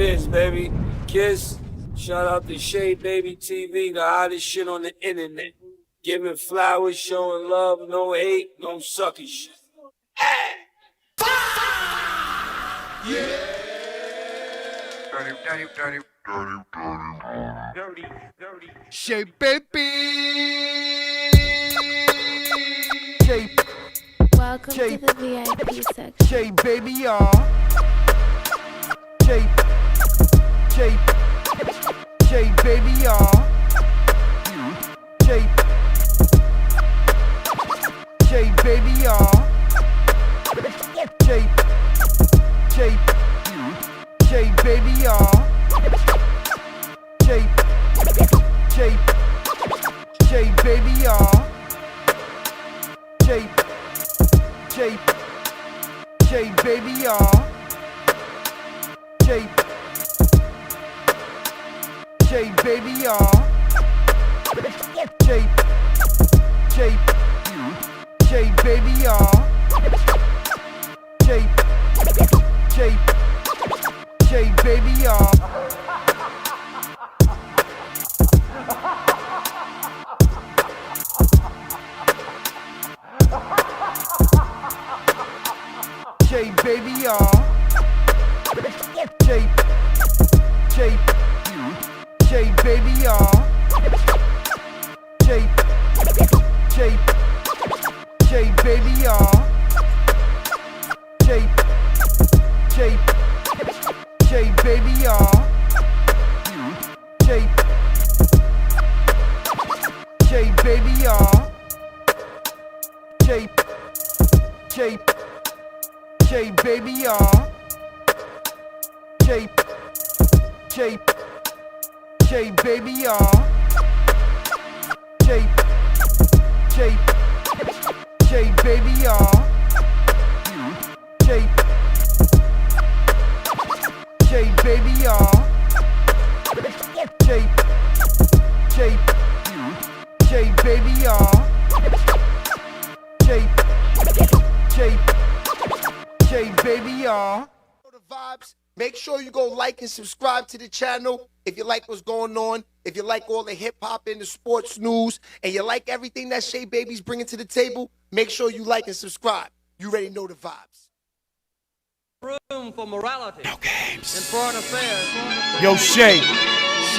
biz, baby. Kiss. Shout out to SHEABABYTV, the hottest shit on the internet. Giving flowers, showing love, no hate, no sucky shit. Yeah. Dirty. Shay baby. Shay. Welcome Shay. to the VIP section. Shay baby, y'all. Shay. Shay baby, y'all. Shay. Shay baby, y'all. Shay. Shay baby, y'all. Shay baby, y'all. Shay baby, y'all. Shay baby, y'all. Shay baby, y'all. Shay baby, y'all. Shay baby, y'all. Shay baby, y'all. Shay baby, y'all. Shay baby, y'all. Shay baby, y'all. Shay baby, y'all. Shay baby, y'all. Shay baby, y'all. Shay baby, y'all. Shay baby, y'all. Shay baby, y'all. The vibes. Make sure you go like and subscribe to the channel if you like what's going on, if you like all the hip-hop and the sports news, and you like everything that Shay Baby's bringing to the table. Make sure you like and subscribe. You already know the vibes. Room for morality. No games. In foreign affairs. Yo, Shay,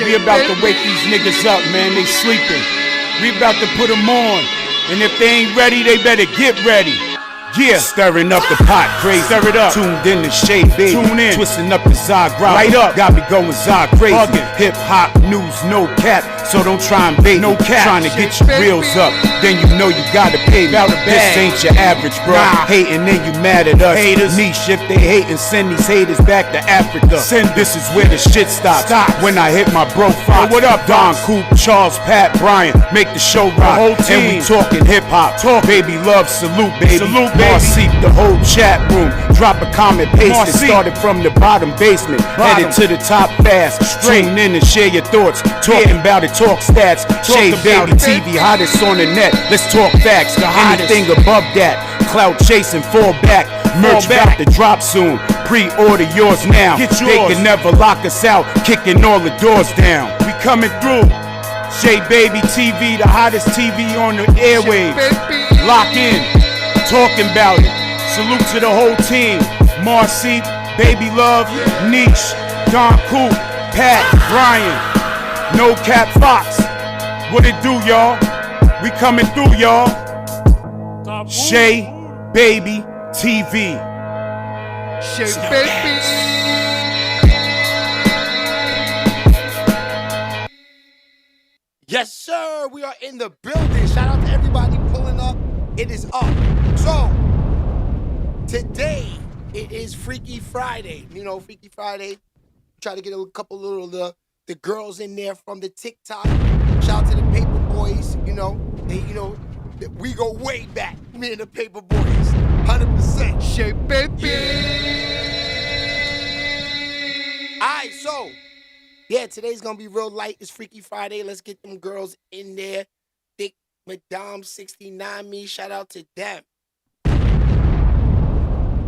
we about to wake these niggas up, man. They sleeping. We about to put them on. And if they ain't ready, they better get ready. Yeah, stirring up the pot, crazy. Stir it up. Tuned in to Shay Baby. Tune in. Twisting up the Zog Rock. Light up. Got me going Zog crazy. Hip hop news, no cap. So don't try and bait. No cap. Trying to get your reels up. Then you know you gotta pay me. This ain't your average, bro. Nah. Hating, then you mad at us. Haters. Niche if they hating, send these haters back to Africa. This is where the shit stops. When I hit my bro Fox. What up, Don Coop, Charles, Pat, Brian. Make the show rock. The whole team. And we talking hip hop. Baby love, salute, baby. Salute, baby. Marcy, the whole chat room. Drop a comment, paste it. Started from the bottom basement. Headed to the top fast. Tune in and share your thoughts. Talking about it, talk stats. SHEABABYTV, hottest on the net. Let's talk facts. Anything above that. Clout chasing, fall back. Merch about to drop soon. Pre-order yours now. They can never lock us out. Kicking all the doors down. We coming through. SHEABABYTV, the hottest TV on the airwaves. Lock in. Talking about it. Salute to the whole team. Marcy, Baby Love, Niche, Don Coop, Pat, Brian, No Cap Fox. What it do, y'all? We coming through, y'all. SHEABABYTV. Shay baby. Yes, sir. We are in the building. Shout out to everybody pulling up. It is up. So, today, it is Freaky Friday. You know, Freaky Friday. Try to get a couple little the girls in there from the TikTok. Shout out to the Paper Boys. You know, we go way back. Me and the Paper Boys. 100%. Shay baby. Alright, so, yeah, today's gonna be real light. It's Freaky Friday. Let's get them girls in there. Thick Madame 69 me. Shout out to them.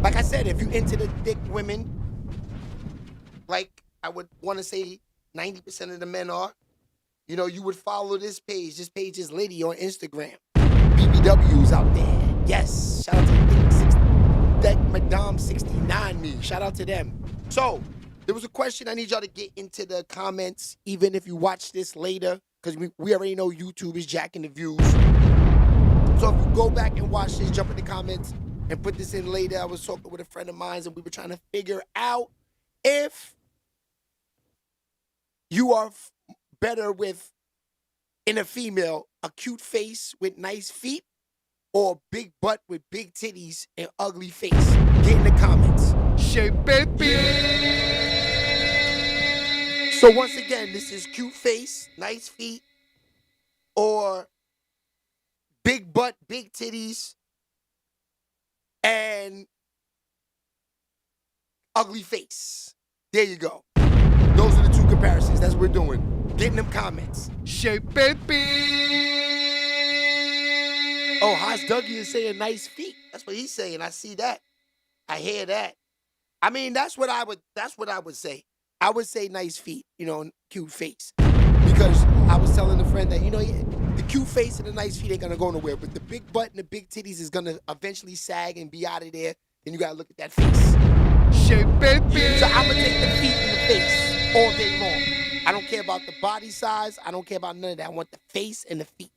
Like I said, if you into the thick women, like I would want to say 90% of the men are. You know, you would follow this page. This page is Liddy on Instagram. BBW's out there. Yes. Shout out to that Madame 69 me. Shout out to them. So, there was a question I need y'all to get into the comments, even if you watch this later, because we already know YouTube is jacking the views. So if you go back and watch this, jump in the comments and put this in later. I was talking with a friend of mine and we were trying to figure out if you are better with, in a female, a cute face with nice feet or a big butt with big titties and ugly face. Get in the comments. SHEABABY. So once again, this is cute face, nice feet, or big butt, big titties, and ugly face. There you go. Those are the two comparisons. That's what we're doing. Get in them comments. SHEABABY. Oh, Haas Dougie is saying nice feet. That's what he's saying. I see that. I hear that. I mean, that's what I would say. I would say nice feet, you know, cute face. Because I was telling a friend that, you know, the cute face and the nice feet ain't gonna go nowhere, but the big butt and the big titties is gonna eventually sag and be out of there. Then you gotta look at that face. SHEABABY. So I'm gonna take the feet and the face all day long. I don't care about the body size. I don't care about none of that. I want the face and the feet.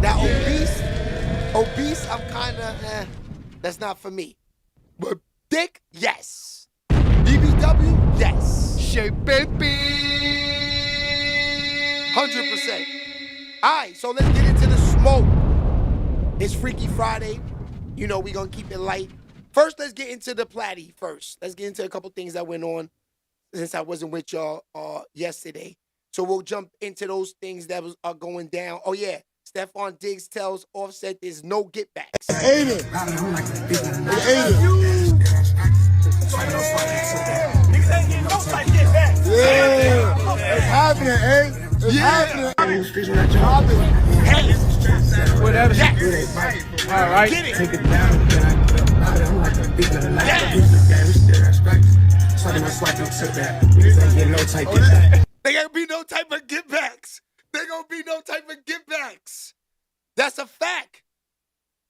Now, obese, I'm kinda, that's not for me. But thick, yes. BBW, yes. SHEABABY. 100%. All right, so let's get into the smoke. It's Freaky Friday. You know, we're going to keep it light. First, let's get into the platy first. Let's get into a couple things that went on since I wasn't with y'all yesterday. So we'll jump into those things that are going down. Oh, yeah. Stephon Diggs tells Offset there's no get backs. Ain't it? Yeah, it's happening, eh? It's happening. Whatever. Yes. All right. Get it. Take it down. There ain't be no type of get backs. There gonna be no type of get backs. That's a fact.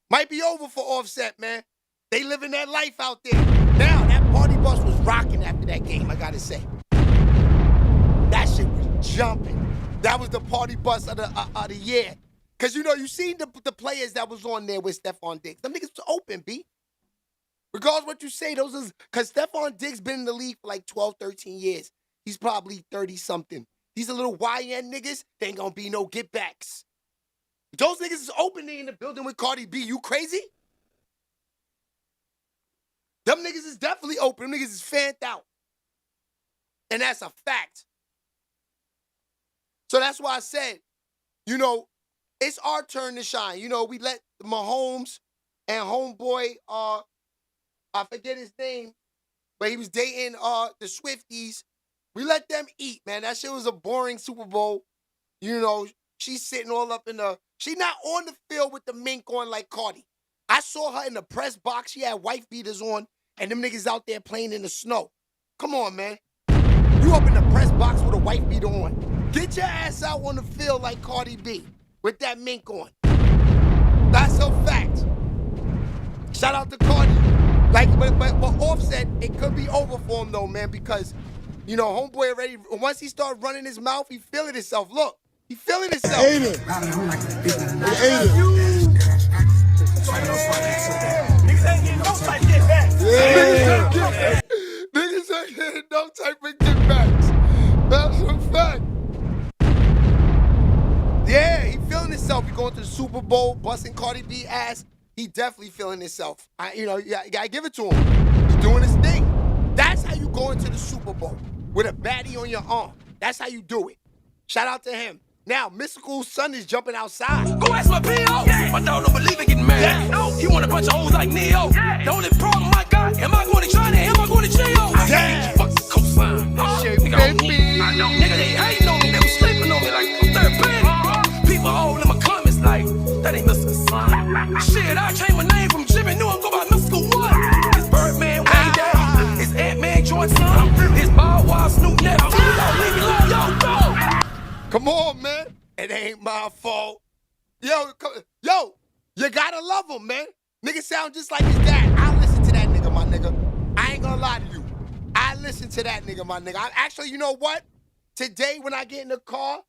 Might be over for Offset, man. They living that life out there. Now, that party bus was rocking after that game, I gotta say. That shit was jumping. That was the party bus of the year. Because, you know, you seen the players that was on there with Stephon Diggs. Them niggas was open, B. Regardless of what you say, those is... Because Stephon Diggs been in the league for like 12, 13 years. He's probably 30-something. These are little YN niggas. They ain't gonna be no get-backs. Those niggas is open there in the building with Cardi B. You crazy? Them niggas is definitely open. Them niggas is fanned out. And that's a fact. So that's why I said, you know, it's our turn to shine. You know, we let Mahomes and homeboy, I forget his name, but he was dating the Swifties. We let them eat, man. That shit was a boring Super Bowl. You know, she's sitting all up in the... She not on the field with the mink on like Cardi. I saw her in the press box. She had wife beaters on, and them niggas out there playing in the snow. Come on, man. You up in the press box with a wife beater on. Get your ass out on the field like Cardi B with that mink on. That's a fact. Shout out to Cardi. Like, but Offset, it could be over for him though, man, because, you know, homeboy already, once he started running his mouth, he feeling himself. Look, he feeling himself. Ain't it? Niggas ain't getting no type get back. Yeah. Niggas ain't getting no type of get backs. That's a fact. Yeah, he feeling himself. He going to the Super Bowl, busting Cardi B ass. He definitely feeling himself. You know, you gotta give it to him. He's doing his thing. That's how you go into the Super Bowl, with a baddie on your arm. That's how you do it. Shout out to him. Now, Mystical's son is jumping outside. Go ask my P.O. Yeah. My dog don't believe in getting married. Yeah. No. He want a bunch of hoes like Neo. Yeah. The only problem I got, am I going to China? Am I going to jail? I can't fuck the cosign. Nigga, they hating on me. They was sleeping on me like I'm therapeutic. People all in my comments like, that ain't Mr. Son. Shit, I changed my name from Jimmy. Knew I'm go by Mystical One. It's Birdman way down. It's Ant-Man Jordan son. It's Ball my fault. Yo, you gotta love him, man. Nigga sound just like his dad. I listen to that nigga, my nigga. I ain't gonna lie to you. I listen to that nigga, my nigga. Actually, you know what? Today, when I get in the car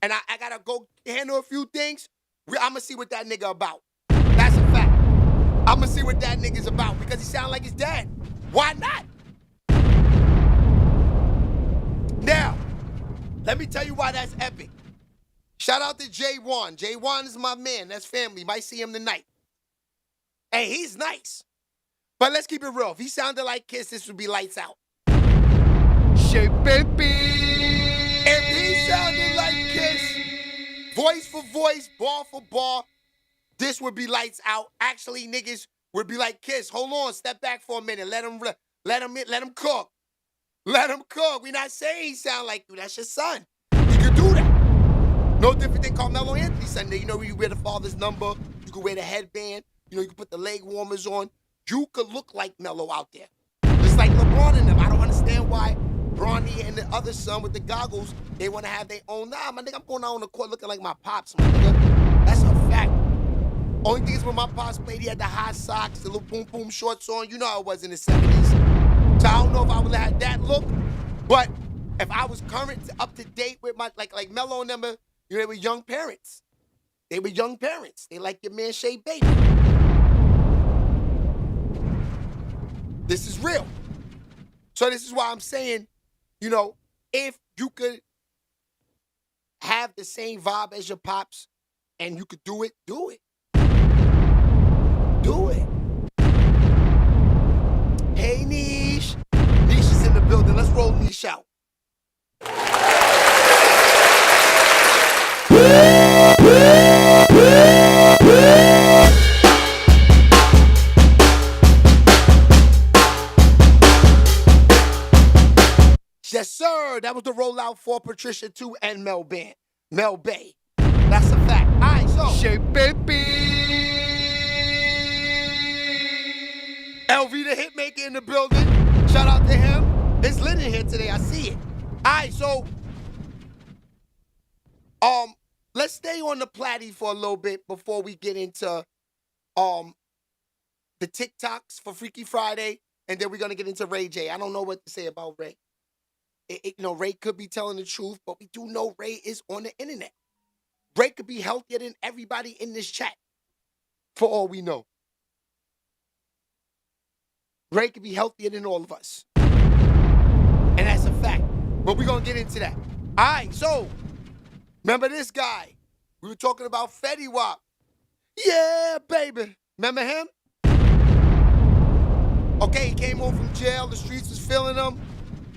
and I gotta go handle a few things, I'ma see what that nigga about. That's a fact. I'ma see what that nigga's about because he sound like his dad. Why not? Now, let me tell you why that's epic. Shout out to J1. J1 is my man. That's family. Might see him tonight. Hey, he's nice. But let's keep it real. If he sounded like Kiss, this would be lights out. Shake, baby. If he sounded like Kiss, voice for voice, bar for bar, this would be lights out. Actually, niggas would be like, Kiss, hold on, step back for a minute. Let him cook. Let him cook. We're not saying he sound like you. That's your son. He could do that. No different than Carmelo Anthony Sunday. You know, you wear the father's number. You can wear the headband. You know, you can put the leg warmers on. You could look like Melo out there. Just like LeBron and them. I don't understand why Bronny and the other son with the goggles, they want to have their own. Nah, my nigga, I'm going out on the court looking like my pops, my nigga. That's a fact. Only thing is when my pops played, he had the high socks, the little boom boom shorts on. You know how it was in the 70s. So I don't know if I would have had that look, but if I was current, up to date with my, like Melo and them, you know, they were young parents. They were young parents. They like your man Shea Baby. This is real. So this is why I'm saying, you know, if you could have the same vibe as your pops and you could do it, do it. Do it. Hey, Niche. Niche is in the building. Let's roll Niche out. Yes, sir. That was the rollout for Patricia 2 and Mel Bay. That's a fact. All right, so. Shake, baby. LV the Hitmaker in the building. Shout out to him. It's lit in here today. I see it. All right, so. Let's stay on the platty for a little bit before we get into the TikToks for Freaky Friday, and then we're gonna get into Ray J. I don't know what to say about Ray. You know, Ray could be telling the truth, but we do know Ray is on the internet. Ray could be healthier than everybody in this chat, for all we know. Ray could be healthier than all of us. And that's a fact. But we're going to get into that. All right, so, remember this guy? We were talking about Fetty Wap. Yeah, baby. Remember him? Okay, he came home from jail. The streets was feeling him.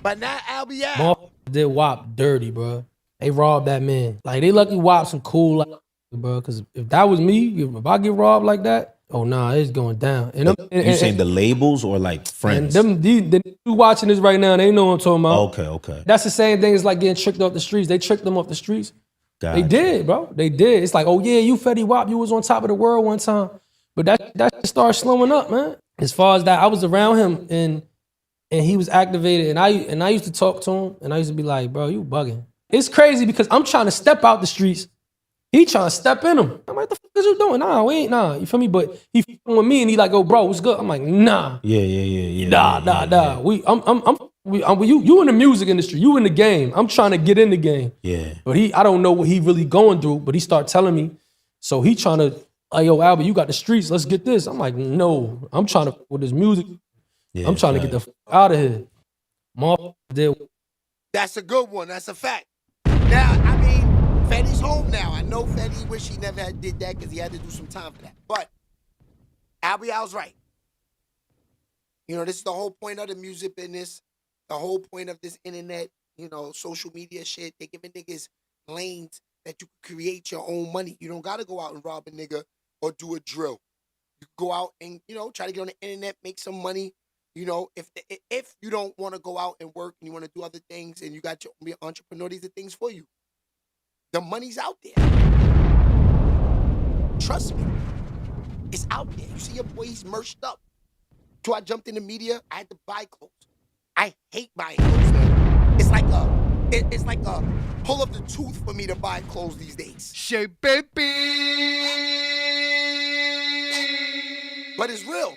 But now Albie out. Motherfuckers did Wap dirty, bro. They robbed that man. Like, they lucky Wap some cool, like, bro. Because if that was me, if I get robbed like that, oh, nah, it's going down. And you saying the labels or like friends? And them watching this right now, they know what I'm talking about. Okay. That's the same thing as like getting tricked off the streets. They tricked them off the streets. Gotcha. They did, bro. They did. It's like, oh, yeah, you Fetty Wap, you was on top of the world one time. But that started slowing up, man. As far as that, I was around him and he was activated, and I used to talk to him, and I used to be like, bro, you bugging. It's crazy because I'm trying to step out the streets. He trying to step in them. I'm like, the fuck is you doing? Nah, we ain't, nah. You feel me? But he f***ing with me, and he like, oh, bro, what's good? I'm like, nah. Yeah. Nah. You in the music industry. You in the game. I'm trying to get in the game. Yeah. But I don't know what he really going through, but he start telling me. So he trying to, like, yo, Albert, you got the streets. Let's get this. I'm like, no. I'm trying to, with this music. Yeah, I'm trying to get the fuck out of here. That's a good one. That's a fact. Now, I mean, Fetty's home now. I know Fetty wish he never had did that because he had to do some time for that. But Albie Al's right. You know, this is the whole point of the music business, the whole point of this internet, you know, social media shit. They giving niggas lanes that you can create your own money. You don't got to go out and rob a nigga or do a drill. You go out and, you know, try to get on the internet, make some money. You know, if you don't want to go out and work and you want to do other things and you got your be an entrepreneur, these are things for you. The money's out there. Trust me. It's out there. You see your boy, he's merched up. So I jumped in the media, I had to buy clothes. I hate buying clothes, man. It's like It's like a pull of the tooth for me to buy clothes these days. SHEABABY. But it's real.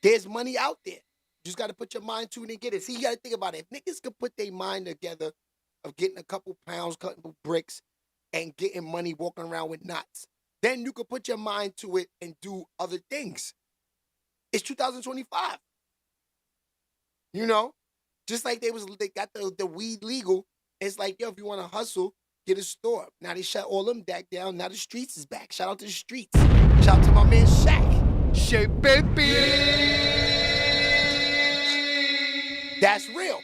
There's money out there. You just got to put your mind to it and get it. See, you got to think about it. If niggas could put their mind together of getting a couple pounds, cutting bricks, and getting money, walking around with knots, then you could put your mind to it and do other things. It's 2025. You know? Just like they got the weed legal. It's like, yo, if you want to hustle, get a store. Now they shut all them back down. Now the streets is back. Shout out to the streets. Shout out to my man Shaq. SHEABABY. That's real.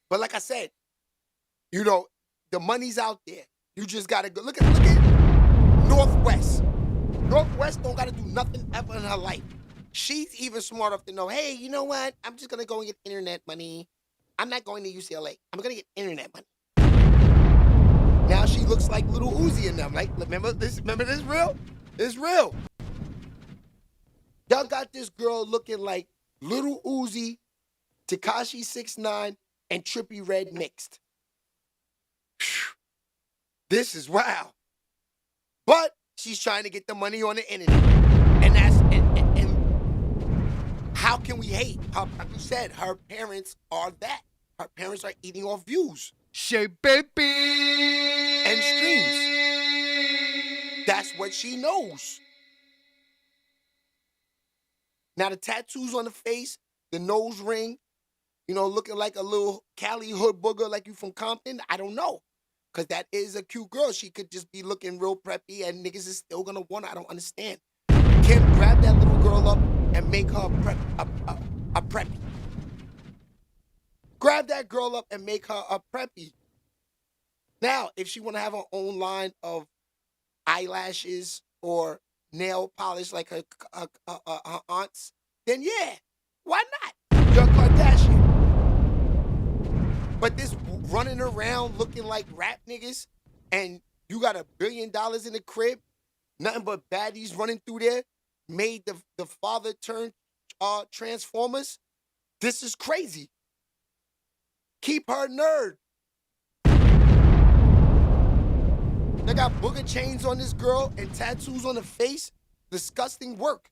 But like I said, you know, the money's out there. You just gotta go. Look at Northwest. Northwest don't gotta do nothing ever in her life. She's even smart enough to know, hey, you know what? I'm just gonna go and get internet money. I'm not going to UCLA. I'm gonna get internet money. Now she looks like Little Uzi in them. Like, remember this real? It's real. Y'all got this girl looking like Little Uzi, Tekashi 6ix9ine, and Trippie Redd mixed. This is wild. But she's trying to get the money on the internet. And how can we hate? Like you said, her parents are that. Her parents are eating off views. SHEABABY. And streams. That's what she knows. Now the tattoos on the face, the nose ring, you know, looking like a little Cali hood booger like you from Compton, I don't know. Because that is a cute girl. She could just be looking real preppy and niggas is still going to want her. I don't understand. Kim, grab that little girl up and make her a preppy. Grab that girl up and make her a preppy. Now, if she want to have her own line of eyelashes or nail polish like her aunts, then yeah, why not? You're a Kardashian. But this running around looking like rap niggas and you got $1 billion in the crib, nothing but baddies running through there, made the father turn Transformers. This is crazy. Keep her nerd. They got booger chains on this girl and tattoos on the face. Disgusting work.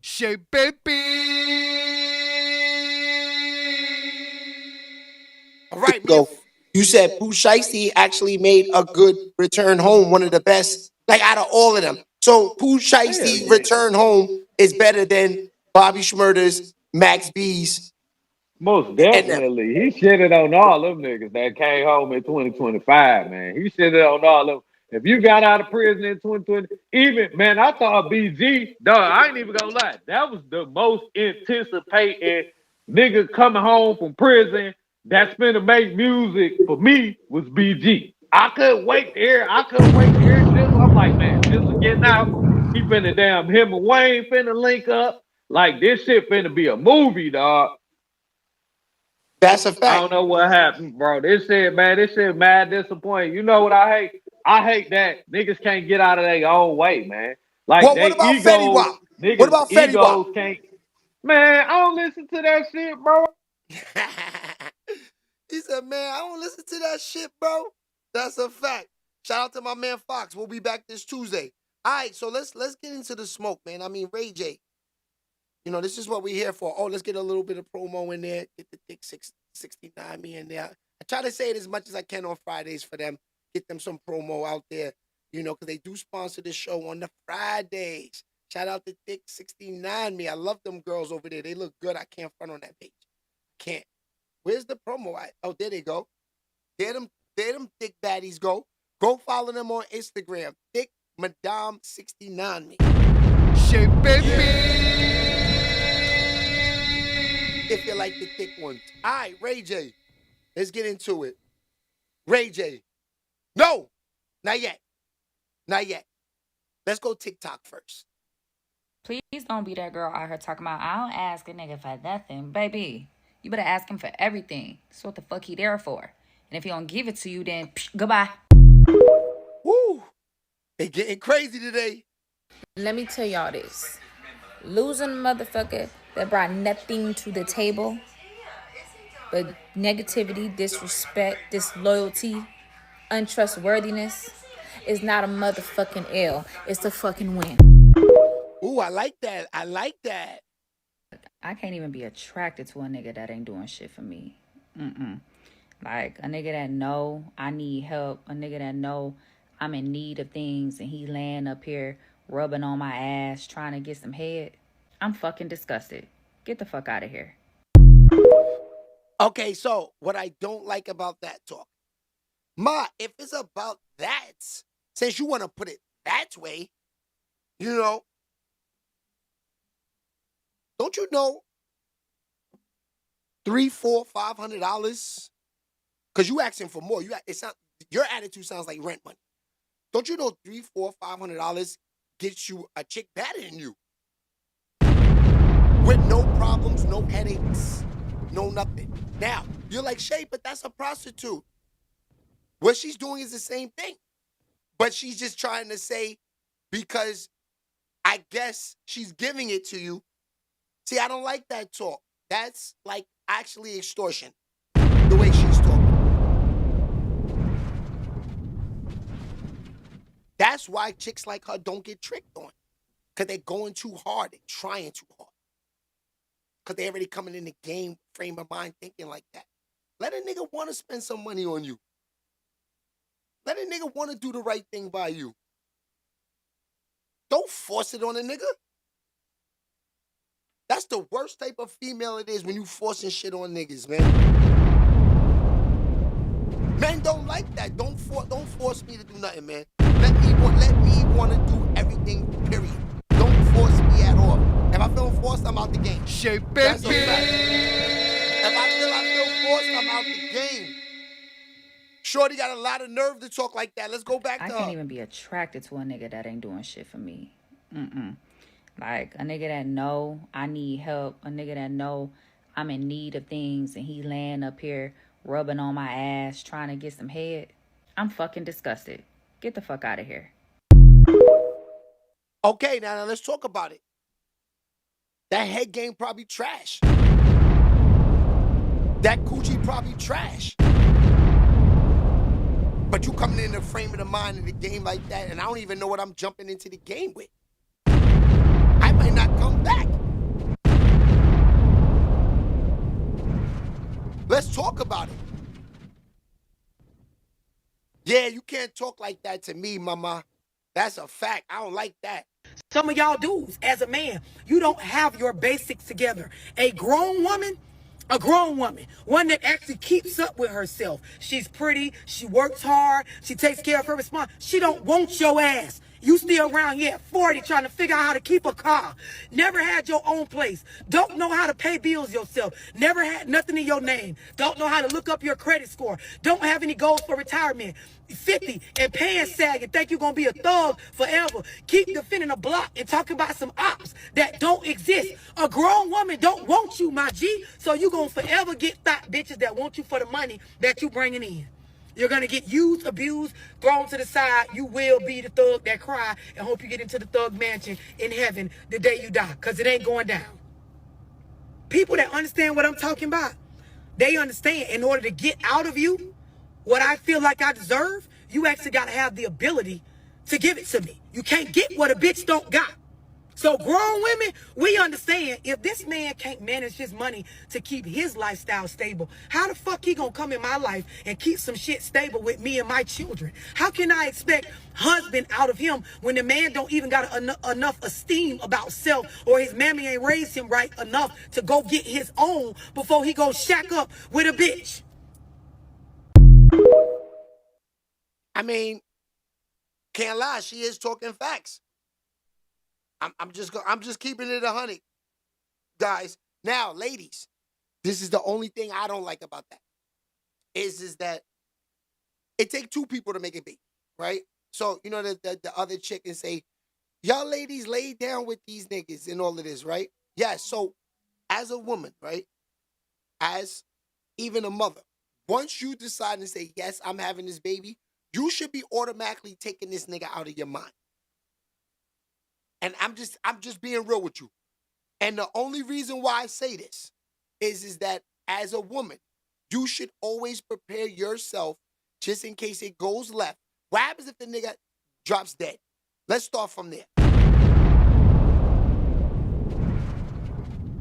SHEABABY. All right, go. You said Pooh Shiesty actually made a good return home, one of the best, like out of all of them. So Pooh Shiesty return home is better than Bobby Shmurda's, Max B's. Most definitely. He shitted on all them niggas that came home in 2025, man. He shitted on all of them. If you got out of prison in 2020, even, man, I thought BG, dog, I ain't even gonna lie. That was the most anticipated nigga coming home from prison that's finna make music for me was BG. I couldn't wait to hear Jizzle. I'm like, man, Jizzle getting out. He finna him and Wayne finna link up. Like, this shit finna be a movie, dog. That's a fact. I don't know what happened, bro. This shit mad disappointing. You know what I hate? I hate that niggas can't get out of their own way, man. Like, well, what about Fetty Wap? Niggas, what about Fetty Wap? Can't. Man, I don't listen to that shit, bro. He said, man, I don't listen to that shit, bro. That's a fact. Shout out to my man Fox. We'll be back this Tuesday. All right, so let's get into the smoke, man. I mean, Ray J. You know, this is what we're here for. Oh, let's get a little bit of promo in there. Get the thick 69 me in there. I try to say it as much as I can on Fridays for them. Get them some promo out there, you know, because they do sponsor this show on the Fridays. Shout out to Thick 69 me. I love them girls over there. They look good. I can't front on that page. Can't. Where's the promo at? Oh, there they go. There them thick baddies go. Go follow them on Instagram. Thick Madame 69 me. SHEABABY. If you like the thick ones. All right, Ray J. Let's get into it. Ray J. No, not yet. Not yet. Let's go TikTok first. Please don't be that girl out here talking about, I don't ask a nigga for nothing. Baby, you better ask him for everything. That's what the fuck he there for. And if he don't give it to you, then goodbye. Woo! They getting crazy today. Let me tell y'all this. Losing a motherfucker that brought nothing to the table But negativity, disrespect, disloyalty, untrustworthiness is not a motherfucking L. It's a fucking win. Ooh, I like that. I like that. I can't even be attracted to a nigga that ain't doing shit for me. Like a nigga that know I need help, a nigga that know I'm in need of things, and he laying up here rubbing on my ass trying to get some head. I'm fucking disgusted. Get the fuck out of here. Okay, so what I don't like about that talk, Ma, if it's about that, since you want to put it that way, you know, don't you know $300, $400, $500? Because you asking for more. Your attitude sounds like rent money. Don't you know $300, $400, $500 gets you a chick better than you? With no problems, no headaches, no nothing. Now, you're like, Shay, but that's a prostitute. What she's doing is the same thing. But she's just trying to say, because I guess she's giving it to you. See, I don't like that talk. That's like actually extortion, the way she's talking. That's why chicks like her don't get tricked on. Because they're going too hard. They're trying too hard. Because they're already coming in the game frame of mind thinking like that. Let a nigga want to spend some money on you. Let a nigga want to do the right thing by you. Don't force it on a nigga. That's the worst type of female it is when you forcing shit on niggas, man. Men don't like that. Don't force me to do nothing, man. Let me want to do everything, period. Don't force me at all. If I feel forced, I'm out the game. That's a fact. If I feel forced, I'm out the game. Shorty got a lot of nerve to talk like that. Let's go back to her. I can't even be attracted to a nigga that ain't doing shit for me. Like a nigga that know I need help, a nigga that know I'm in need of things, and he laying up here rubbing on my ass trying to get some head. I'm fucking disgusted. Get the fuck out of here. Okay, now let's talk about it. That head game probably trash. That coochie probably trash. But you coming in the frame of the mind of the game like that, and I don't even know what I'm jumping into the game with. I might not come back. Let's talk about it. Yeah, you can't talk like that to me, mama. That's a fact. I don't like that. Some of y'all dudes, as a man, you don't have your basics together. A grown woman, one that actually keeps up with herself. She's pretty, she works hard, she takes care of her responsibility. She don't want your ass. You still around here at 40 trying to figure out how to keep a car. Never had your own place. Don't know how to pay bills yourself. Never had nothing in your name. Don't know how to look up your credit score. Don't have any goals for retirement. 50 and pants sag and think you're going to be a thug forever. Keep defending a block and talking about some ops that don't exist. A grown woman don't want you, my G. So you're going to forever get thought bitches that want you for the money that you bringing in. You're going to get used, abused, thrown to the side. You will be the thug that cry and hope you get into the thug mansion in heaven the day you die, because it ain't going down. People that understand what I'm talking about, they understand in order to get out of you what I feel like I deserve, you actually got to have the ability to give it to me. You can't get what a bitch don't got. So grown women, we understand if this man can't manage his money to keep his lifestyle stable, how the fuck he gonna come in my life and keep some shit stable with me and my children? How can I expect husband out of him when the man don't even got enough esteem about self, or his mammy ain't raised him right enough to go get his own before he go shack up with a bitch? I mean, can't lie, she is talking facts. I'm just keeping it 100, guys. Now, ladies, this is the only thing I don't like about that. Is that it take two people to make it big, right? So, you know, the other chick can say, y'all ladies lay down with these niggas and all of this, right? Yeah, so as a woman, right? As even a mother, once you decide to say, yes, I'm having this baby, you should be automatically taking this nigga out of your mind. And I'm just being real with you. And the only reason why I say this is that as a woman, You should always prepare yourself just in case it goes left. What happens if the nigga drops dead? Let's start from there.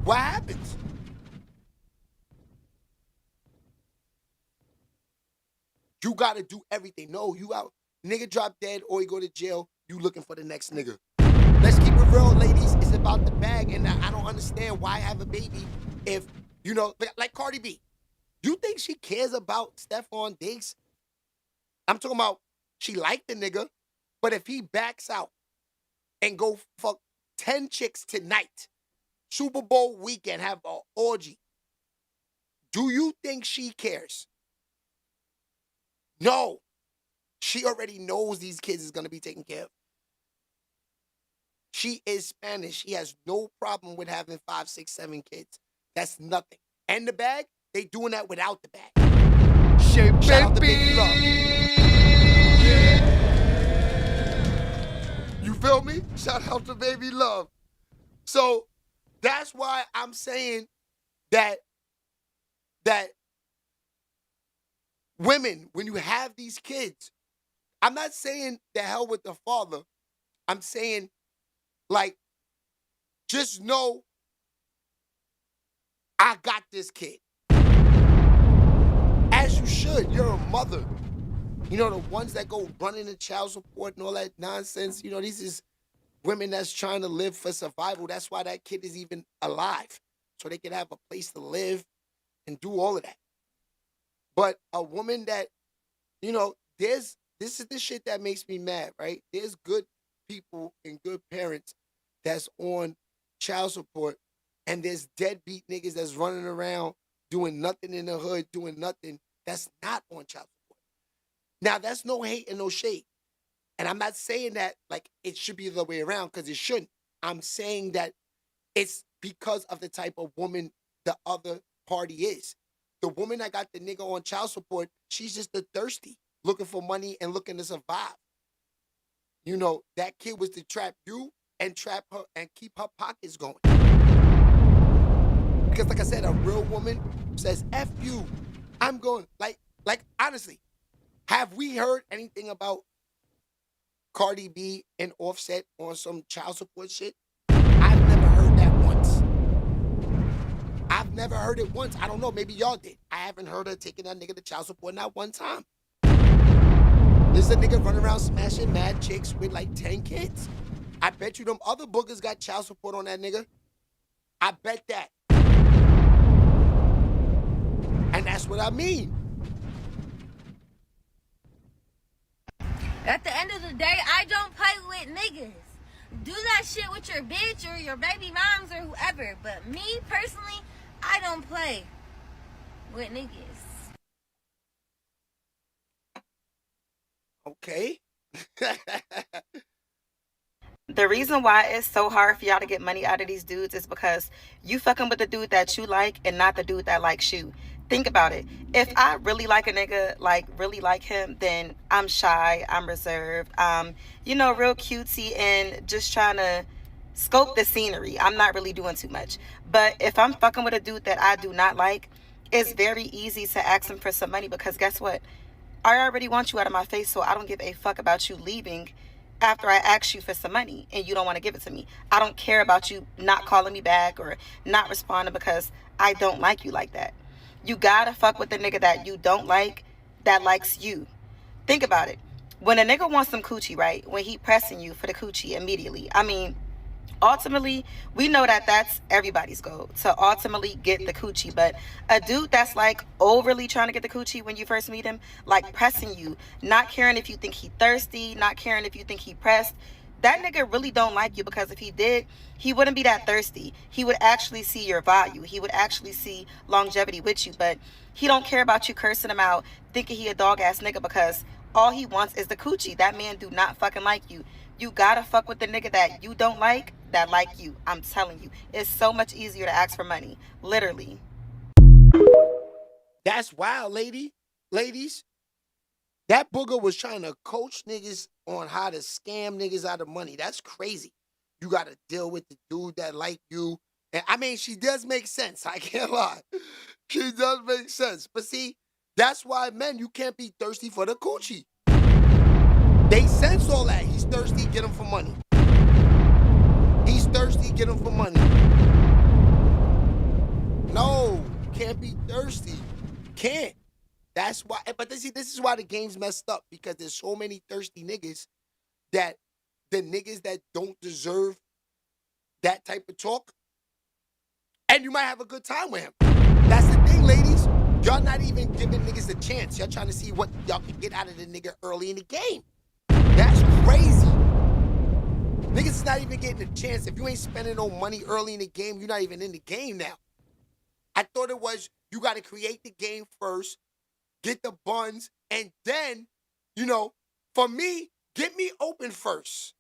What happens? You gotta do everything. No, you out. Nigga drop dead or you go to jail, you looking for the next nigga. Let's keep it real, ladies. It's about the bag, and I don't understand why have a baby if, you know, like Cardi B. You think she cares about Stephon Diggs? I'm talking about she liked the nigga, but if he backs out and go fuck 10 chicks tonight, Super Bowl weekend, have an orgy, do you think she cares? No. She already knows these kids is going to be taken care of. She is Spanish. She has no problem with having 5, 6, 7 kids. That's nothing. And the bag, they doing that without the bag. Shout out to Baby Love. You feel me? Shout out to Baby Love. So that's why I'm saying that women, when you have these kids, I'm not saying the hell with the father. I'm saying, like, just know I got this kid. As you should. You're a mother. You know, the ones that go running the child support and all that nonsense, you know, these is women that's trying to live for survival. That's why that kid is even alive. So they can have a place to live and do all of that. But a woman that, you know, this is the shit that makes me mad, right? There's good people and good parents that's on child support, and there's deadbeat niggas that's running around doing nothing in the hood, doing nothing that's not on child support. Now, that's no hate and no shade. And I'm not saying that like it should be the other way around, because it shouldn't. I'm saying that it's because of the type of woman the other party is. The woman that got the nigga on child support, she's just a thirsty, looking for money and looking to survive. You know, that kid was to trap you and trap her and keep her pockets going. Because like I said, a real woman says, F you, I'm going. Like honestly, have we heard anything about Cardi B and Offset on some child support shit? I've never heard that once. I've never heard it once. I don't know, maybe y'all did. I haven't heard her taking that nigga to child support not one time. There's a nigga running around smashing mad chicks with like 10 kids. I bet you them other boogers got child support on that nigga. I bet that. And that's what I mean. At the end of the day, I don't play with niggas. Do that shit with your bitch or your baby moms or whoever. But me, personally, I don't play with niggas. Okay. The reason why it's so hard for y'all to get money out of these dudes is because you fucking with the dude that you like and not the dude that likes you. Think about it. If I really like a nigga, like really like him, then I'm shy, I'm reserved, you know, real cutesy and just trying to scope the scenery. I'm not really doing too much. But if I'm fucking with a dude that I do not like, it's very easy to ask him for some money, because guess what? I already want you out of my face, so I don't give a fuck about you leaving after I ask you for some money and you don't want to give it to me. I don't care about you not calling me back or not responding, because I don't like you like that. You gotta fuck with the nigga that you don't like, that likes you. Think about it. When a nigga wants some coochie, right? When he pressing you for the coochie immediately. I mean, ultimately, we know that that's everybody's goal, to ultimately get the coochie. But a dude that's like overly trying to get the coochie when you first meet him, like pressing you, not caring if you think he thirsty, not caring if you think he pressed, that nigga really don't like you, because if he did, he wouldn't be that thirsty. He would actually see your value. He would actually see longevity with you. But he don't care about you cursing him out, thinking he a dog ass nigga, because all he wants is the coochie. That man do not fucking like you. You gotta fuck with the nigga that you don't like, that like you. I'm telling you, it's so much easier to ask for money. Literally. That's wild, ladies. That booger was trying to coach niggas on how to scam niggas out of money. That's crazy. You got to deal with the dude that like you. And I mean, she does make sense. I can't lie. She does make sense. But see, that's why, men, you can't be thirsty for the coochie. They sense all that. He's thirsty, get him for money. He's thirsty, get him for money. No, can't be thirsty. Can't. That's why. But see, this is why the game's messed up, because there's so many thirsty niggas that the niggas that don't deserve that type of talk, and you might have a good time with him. That's the thing, ladies. Y'all not even giving niggas a chance. Y'all trying to see what y'all can get out of the nigga early in the game. That's crazy. Niggas is not even getting a chance. If you ain't spending no money early in the game, you're not even in the game now. I thought it was you got to create the game first, get the buns, and then, you know, for me, get me open first.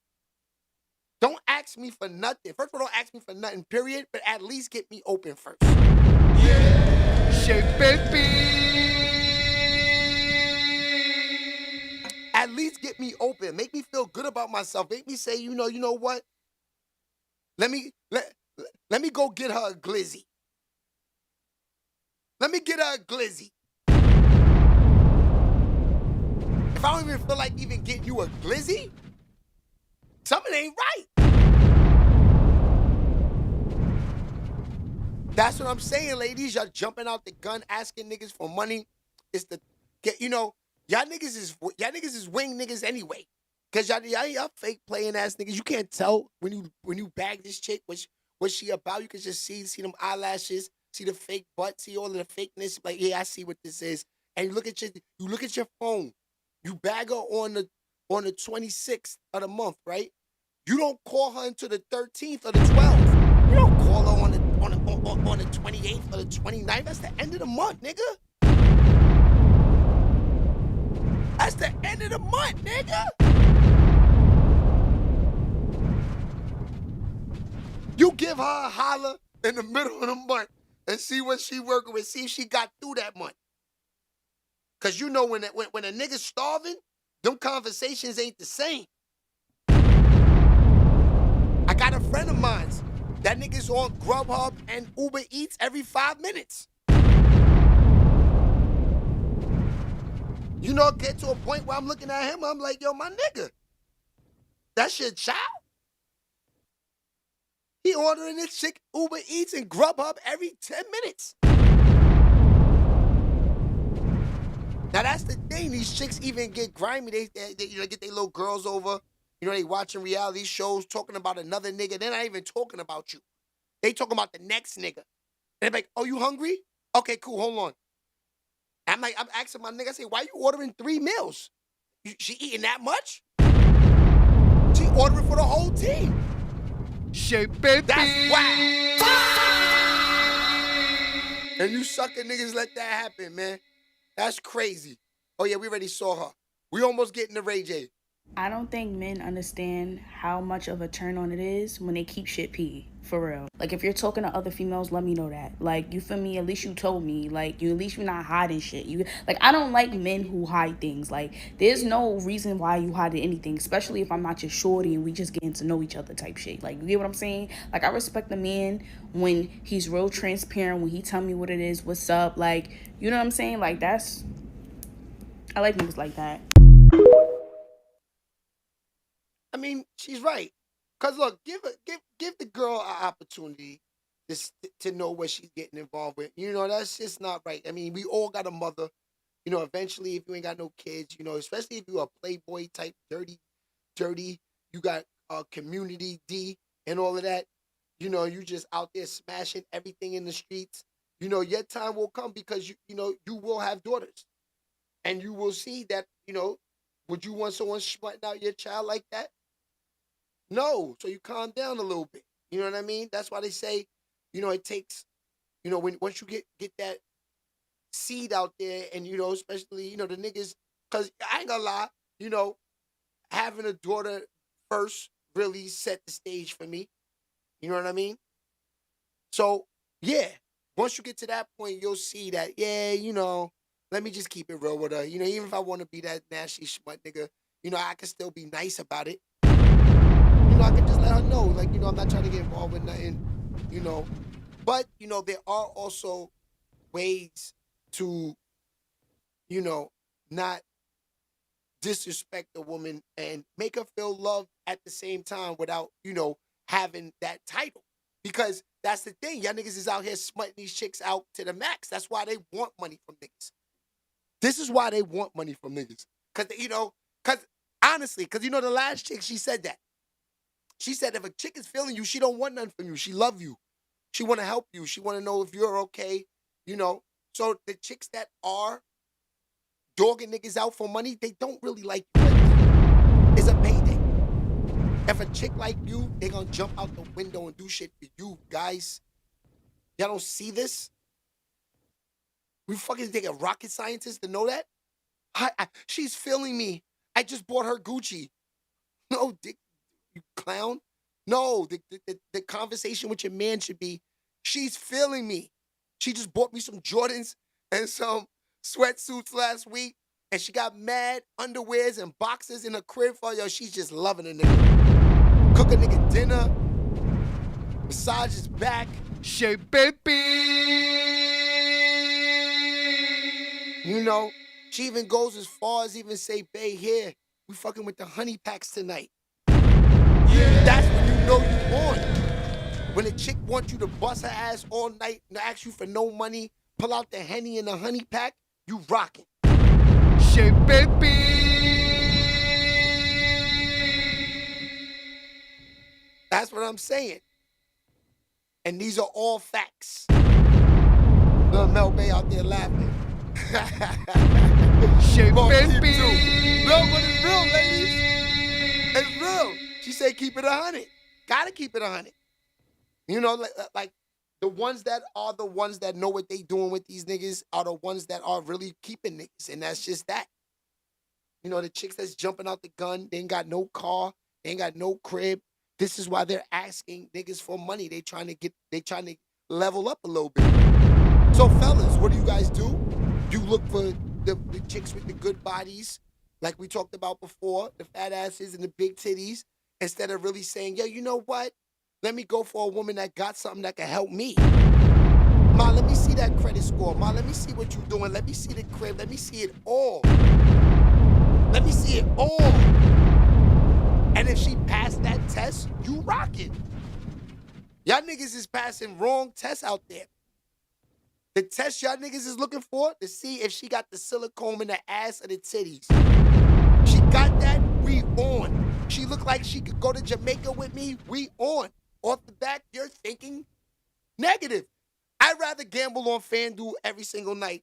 Don't ask me for nothing. First of all, don't ask me for nothing, period, but at least get me open first. Yeah. SHEABABY. At least get me open. Make me feel good about myself. Make me say, you know what? Let me go get her a glizzy. Let me get her a glizzy. If I don't even feel like even getting you a glizzy, something ain't right. That's what I'm saying, ladies. Y'all jumping out the gun, asking niggas for money. It's the get, y'all niggas is wing niggas anyway. Cause y'all fake playing ass niggas. You can't tell when you bag this chick what she about. You can just see them eyelashes, see the fake butt, see all of the fakeness. Like, yeah, I see what this is. And you look at your phone. You bag her on the 26th of the month, right? You don't call her until the 13th or the 12th. You don't call her on the 28th or the 29th. That's the end of the month, nigga. That's the end of the month, nigga. You give her a holler in the middle of the month and see what she working with. See if she got through that month. Cause you know when a nigga's starving, them conversations ain't the same. I got a friend of mine. That nigga's on Grubhub and Uber Eats every 5 minutes. You know, get to a point where I'm looking at him, I'm like, yo, my nigga, that's your child? He ordering this chick Uber Eats and Grubhub every 10 minutes. Now that's the thing. These chicks even get grimy. They get their little girls over. They watching reality shows talking about another nigga. They're not even talking about you. They talking about the next nigga. And they're like, oh, you hungry? Okay, cool, hold on. I'm asking my nigga, I say, why you ordering 3 meals? She eating that much? She ordering for the whole team. SHEABABY. That's wow. And you sucker niggas let that happen, man. That's crazy. Oh, yeah, we already saw her. We almost getting to Ray J. I don't think men understand how much of a turn on it is when they keep shit pee. For real. Like, if you're talking to other females, let me know that. Like, you feel me? At least you told me. Like, at least you're not hiding shit. I don't like men who hide things. Like, there's no reason why you hide anything, especially if I'm not your shorty and we just getting to know each other type shit. Like, you get what I'm saying? Like, I respect the man when he's real transparent, when he tell me what it is, what's up. Like, you know what I'm saying? Like, I like niggas like that. I mean, she's right. Cause look, give the girl an opportunity to know what she's getting involved with. That's just not right. I mean, we all got a mother. Eventually, if you ain't got no kids, especially if you're a playboy type, dirty, you got community D and all of that. You just out there smashing everything in the streets. Your time will come because you will have daughters, and you will see that. Would you want someone smutting out your child like that? No, so you calm down a little bit. You know what I mean? That's why they say, it takes, once you get that seed out there, and especially the niggas, cause I ain't gonna lie, having a daughter first really set the stage for me. You know what I mean? So yeah, once you get to that point, you'll see that let me just keep it real with her. Even if I want to be that nasty smut nigga, I can still be nice about it. I can just let her know, like, I'm not trying to get involved with nothing, But, you know, there are also ways to, you know, not disrespect a woman and make her feel loved at the same time without, you know, having that title. Because that's the thing. Y'all niggas is out here smutting these chicks out to the max. That's why they want money from niggas. This is why they want money from niggas. Because, you know, honestly, because, you know, the last chick, she said that. She said if a chick is feeling you, she don't want nothing from you. She love you. She want to help you. She want to know if you're okay, you know. So the chicks that are dogging niggas out for money, they don't really like you like that. It's a payday. If a chick like you, they gonna jump out the window and do shit for you, guys. Y'all don't see this? We fucking think a rocket scientist to know that? She's feeling me. I just bought her Gucci. No, dick, you clown. No, the conversation with your man should be, she's feeling me. She just bought me some Jordans and some sweatsuits last week, and she got mad underwears and boxes in her crib for yo. She's just loving a nigga. Cook a nigga dinner, massage his back. SHEABABY. You know, she even goes as far as even say, babe, here, we fucking with the honey packs tonight. Yeah. That's when you know you on. When a chick wants you to bust her ass all night and ask you for no money, pull out the Henny and the honey pack, you rocking. SHEABABY. That's what I'm saying. And these are all facts. Little Mel Bay out there laughing. SHEABABY. No, but it's real, ladies. It's real. She said keep it 100. Gotta keep it 100. You know, like the ones that are the ones that know what they doing with these niggas are the ones that are really keeping niggas. And that's just that. You know, the chicks that's jumping out the gun, they ain't got no car, they ain't got no crib. This is why they're asking niggas for money. They trying to level up a little bit. So fellas, what do you guys do? You look for the chicks with the good bodies, like we talked about before, the fat asses and the big titties, instead of really saying, yo, you know what? Let me go for a woman that got something that can help me. Ma, let me see that credit score. Ma, let me see what you're doing. Let me see the crib. Let me see it all. Let me see it all. And if she passed that test, you rock it. Y'all niggas is passing wrong tests out there. The test y'all niggas is looking for to see if she got the silicone in the ass or the titties. She got that, we on. She look like she could go to Jamaica with me, we on. Off the back, you're thinking negative. I'd rather gamble on FanDuel every single night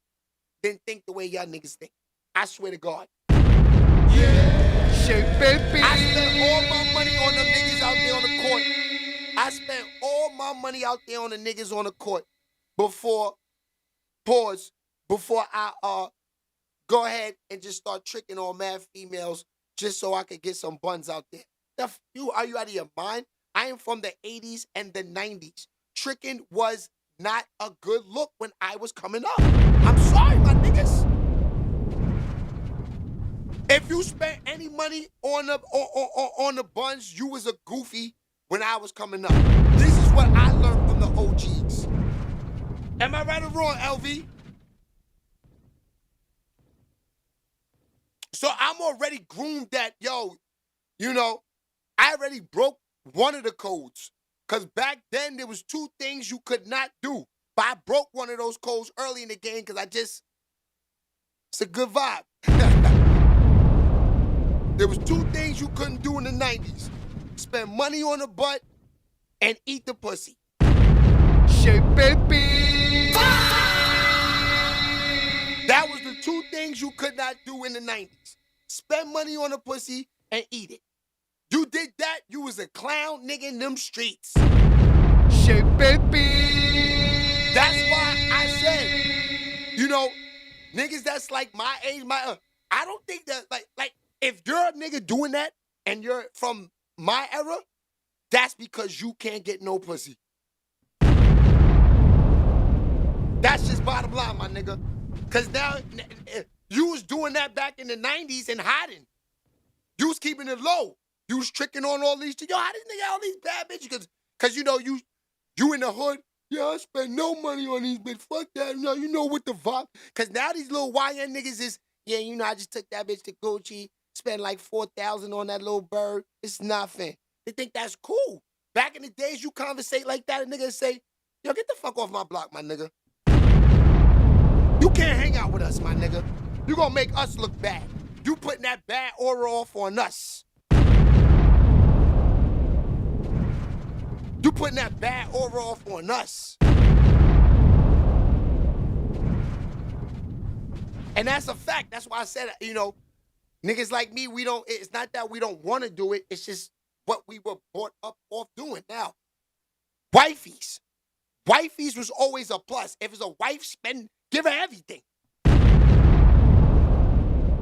than think the way y'all niggas think. I swear to God. Yeah. SHEABABY. I spent all my money on them niggas out there on the court. I spent all my money out there on the niggas on the court before I go ahead and just start tricking on mad females just so I could get some buns out there. Are you out of your mind? I am from the 80s and the 90s. Tricking was not a good look when I was coming up. I'm sorry, my niggas. If you spent any money on the buns, you was a goofy when I was coming up. This is what I learned from the OGs. Am I right or wrong, LV? So I'm already groomed that, yo, you know, I already broke one of the codes. Because back then, there was 2 things you could not do. But I broke one of those codes early in the game because it's a good vibe. There was 2 things you couldn't do in the 90s. Spend money on the butt and eat the pussy. SHEABABY. That was the 2 things you could not do in the 90s. Spend money on the pussy and eat it. You did that, you was a clown nigga in them streets. SHEABABY. That's why I said, you know, niggas that's like my age, I don't think that, like, if you're a nigga doing that and you're from my era, that's because you can't get no pussy. That's just bottom line, my nigga. Because now, you was doing that back in the 90s and hiding. You was keeping it low. You was tricking on all these, yo, how this nigga all these bad bitches? Because you know, you in the hood, Yeah, I spend no money on these bitch. Fuck that. No, you know what the vibe. Cause now these little YN niggas is, yeah, you know, I just took that bitch to Gucci, spent like 4,000 on that little bird. It's nothing. They think that's cool. Back in the days, you conversate like that, a nigga say, yo, get the fuck off my block, my nigga. You can't hang out with us, my nigga. You gonna make us look bad. You putting that bad aura off on us. You putting that bad aura off on us. And that's a fact. That's why I said, you know, niggas like me, it's not that we don't want to do it. It's just what we were brought up off doing. Now, wifeys. Wifeys was always a plus. If it's a wife, give her everything.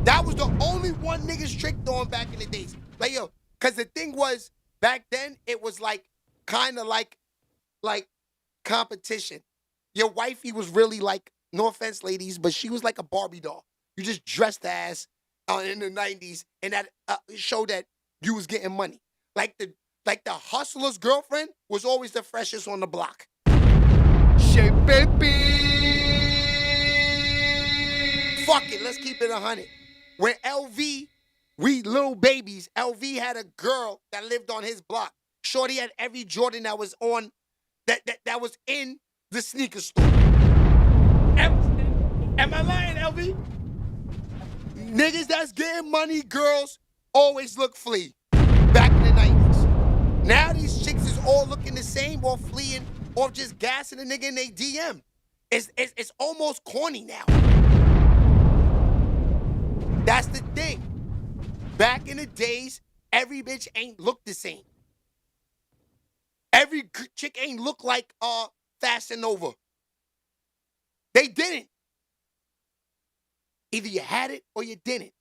That was the only one niggas tricked on back in the days. Like, yo, because the thing was, back then, it was like, kind of like competition. Your wifey was really like, no offense, ladies, but she was like a Barbie doll. You just dressed the ass in the 90s, and that showed that you was getting money. Like the hustler's girlfriend was always the freshest on the block. Shit, baby. Fuck it, let's keep it 100. When LV, we little babies, LV had a girl that lived on his block. Shorty had every Jordan that was on, that was in the sneaker store. Am I lying, LV? Niggas that's getting money, girls, always look flea. Back in the 90s. Now these chicks is all looking the same, or fleeing, or just gassing a nigga in they DM. It's almost corny now. That's the thing. Back in the days, every bitch ain't look the same. Every chick ain't look like Fashion Nova. They didn't. Either you had it or you didn't.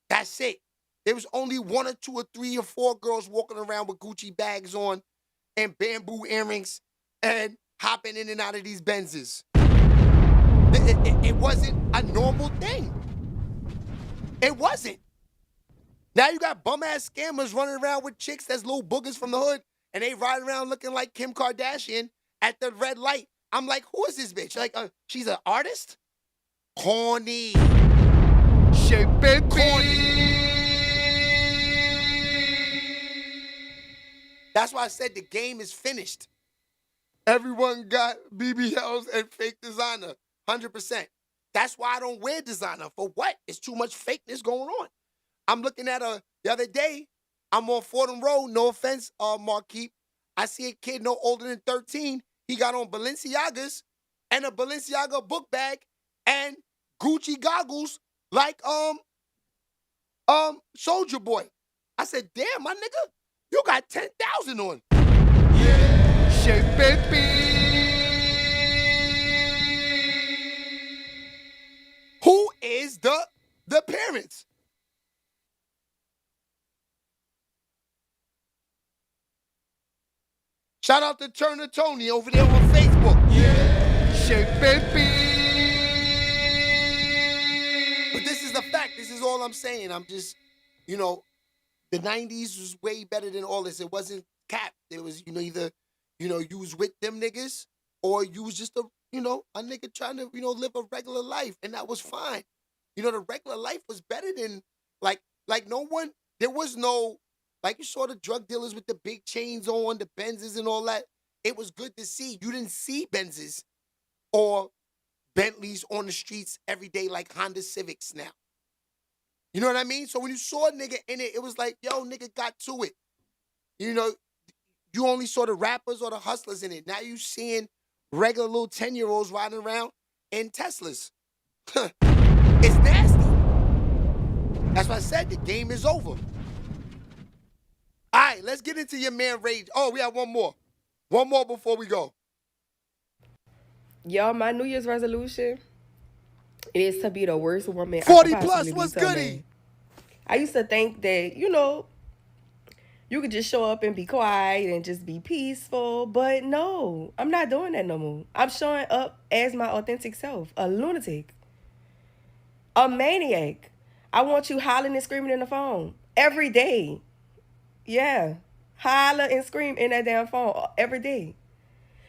That's it. There was only 1 or 2 or 3 or 4 girls walking around with Gucci bags on and bamboo earrings and hopping in and out of these Benzes. It wasn't a normal thing. It wasn't. Now you got bum-ass scammers running around with chicks that's little boogers from the hood, and they ride around looking like Kim Kardashian at the red light. I'm like, who is this bitch? Like, she's an artist? Corny. Shit, baby. Corny. That's why I said the game is finished. Everyone got BBLs and fake designer, 100%. That's why I don't wear designer. For what? It's too much fakeness going on. I'm looking at the other day, I'm on Fordham Road, no offense, Marquis. I see a kid no older than 13. He got on Balenciagas and a Balenciaga book bag and Gucci goggles like Soldier Boy. I said, damn, my nigga, you got 10,000 on. Yeah. Shit, baby. Who is the parents? Shout out to Turner Tony over there on Facebook. Yeah. Shit, baby. But this is the fact. This is all I'm saying. I'm just, you know, the 90s was way better than all this. It wasn't cap. It was, either, you was with them niggas or you was just a nigga trying to, live a regular life. And that was fine. The regular life was better than, like no one, there was no, like you saw the drug dealers with the big chains on, the Benzes and all that. It was good to see. You didn't see Benzes or Bentleys on the streets every day like Honda Civics now. You know what I mean? So when you saw a nigga in it, it was like, yo, nigga got to it. You only saw the rappers or the hustlers in it. Now you seeing regular little 10-year-olds riding around in Teslas. It's nasty. That's why I said the game is over. All right, let's get into your man Rage. Oh, we have one more. One more before we go. Y'all, my New Year's resolution is to be the worst woman 40 I could plus, possibly what's be to a goody? man. I used to think that, you could just show up and be quiet and just be peaceful. But no, I'm not doing that no more. I'm showing up as my authentic self, a lunatic, a maniac. I want you hollering and screaming in the phone every day. Yeah, holler and scream in that damn phone every day.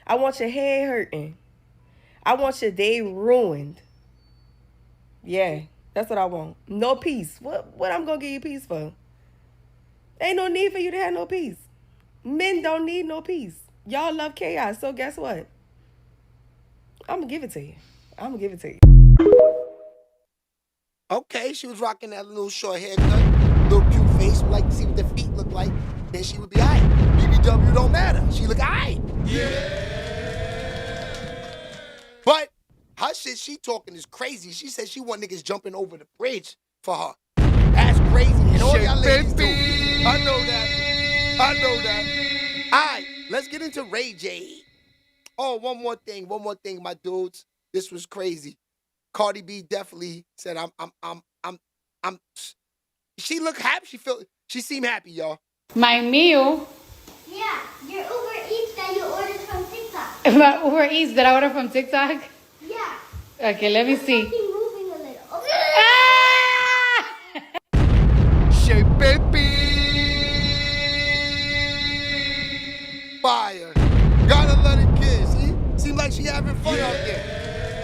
I want your head hurting. I want your day ruined. Yeah, that's what I want. No peace. What I'm gonna give you peace for? Ain't no need for you to have no peace. Men don't need no peace. Y'all love chaos, so guess what? I'm gonna give it to you. I'm gonna give it to you. Okay, she was rocking that little short haircut, little cute face. Would like to see what the feet look like. Then she would be alright. BBW don't matter. She look alright. Yeah. But her shit she talking is crazy. She said she want niggas jumping over the bridge for her. That's crazy. And all y'all ladies do. I know that. I know that. Alright, let's get into Ray J. Oh, one more thing, my dudes. This was crazy. Cardi B definitely said I'm she look happy. She seemed happy, y'all. My meal. Yeah, your Uber Eats that you ordered from TikTok. My Uber Eats that I ordered from TikTok? Yeah. Okay, let me see. Moving a little. SHEABABY. Fire. Gotta let it kiss. See? Seems like she having fun out there.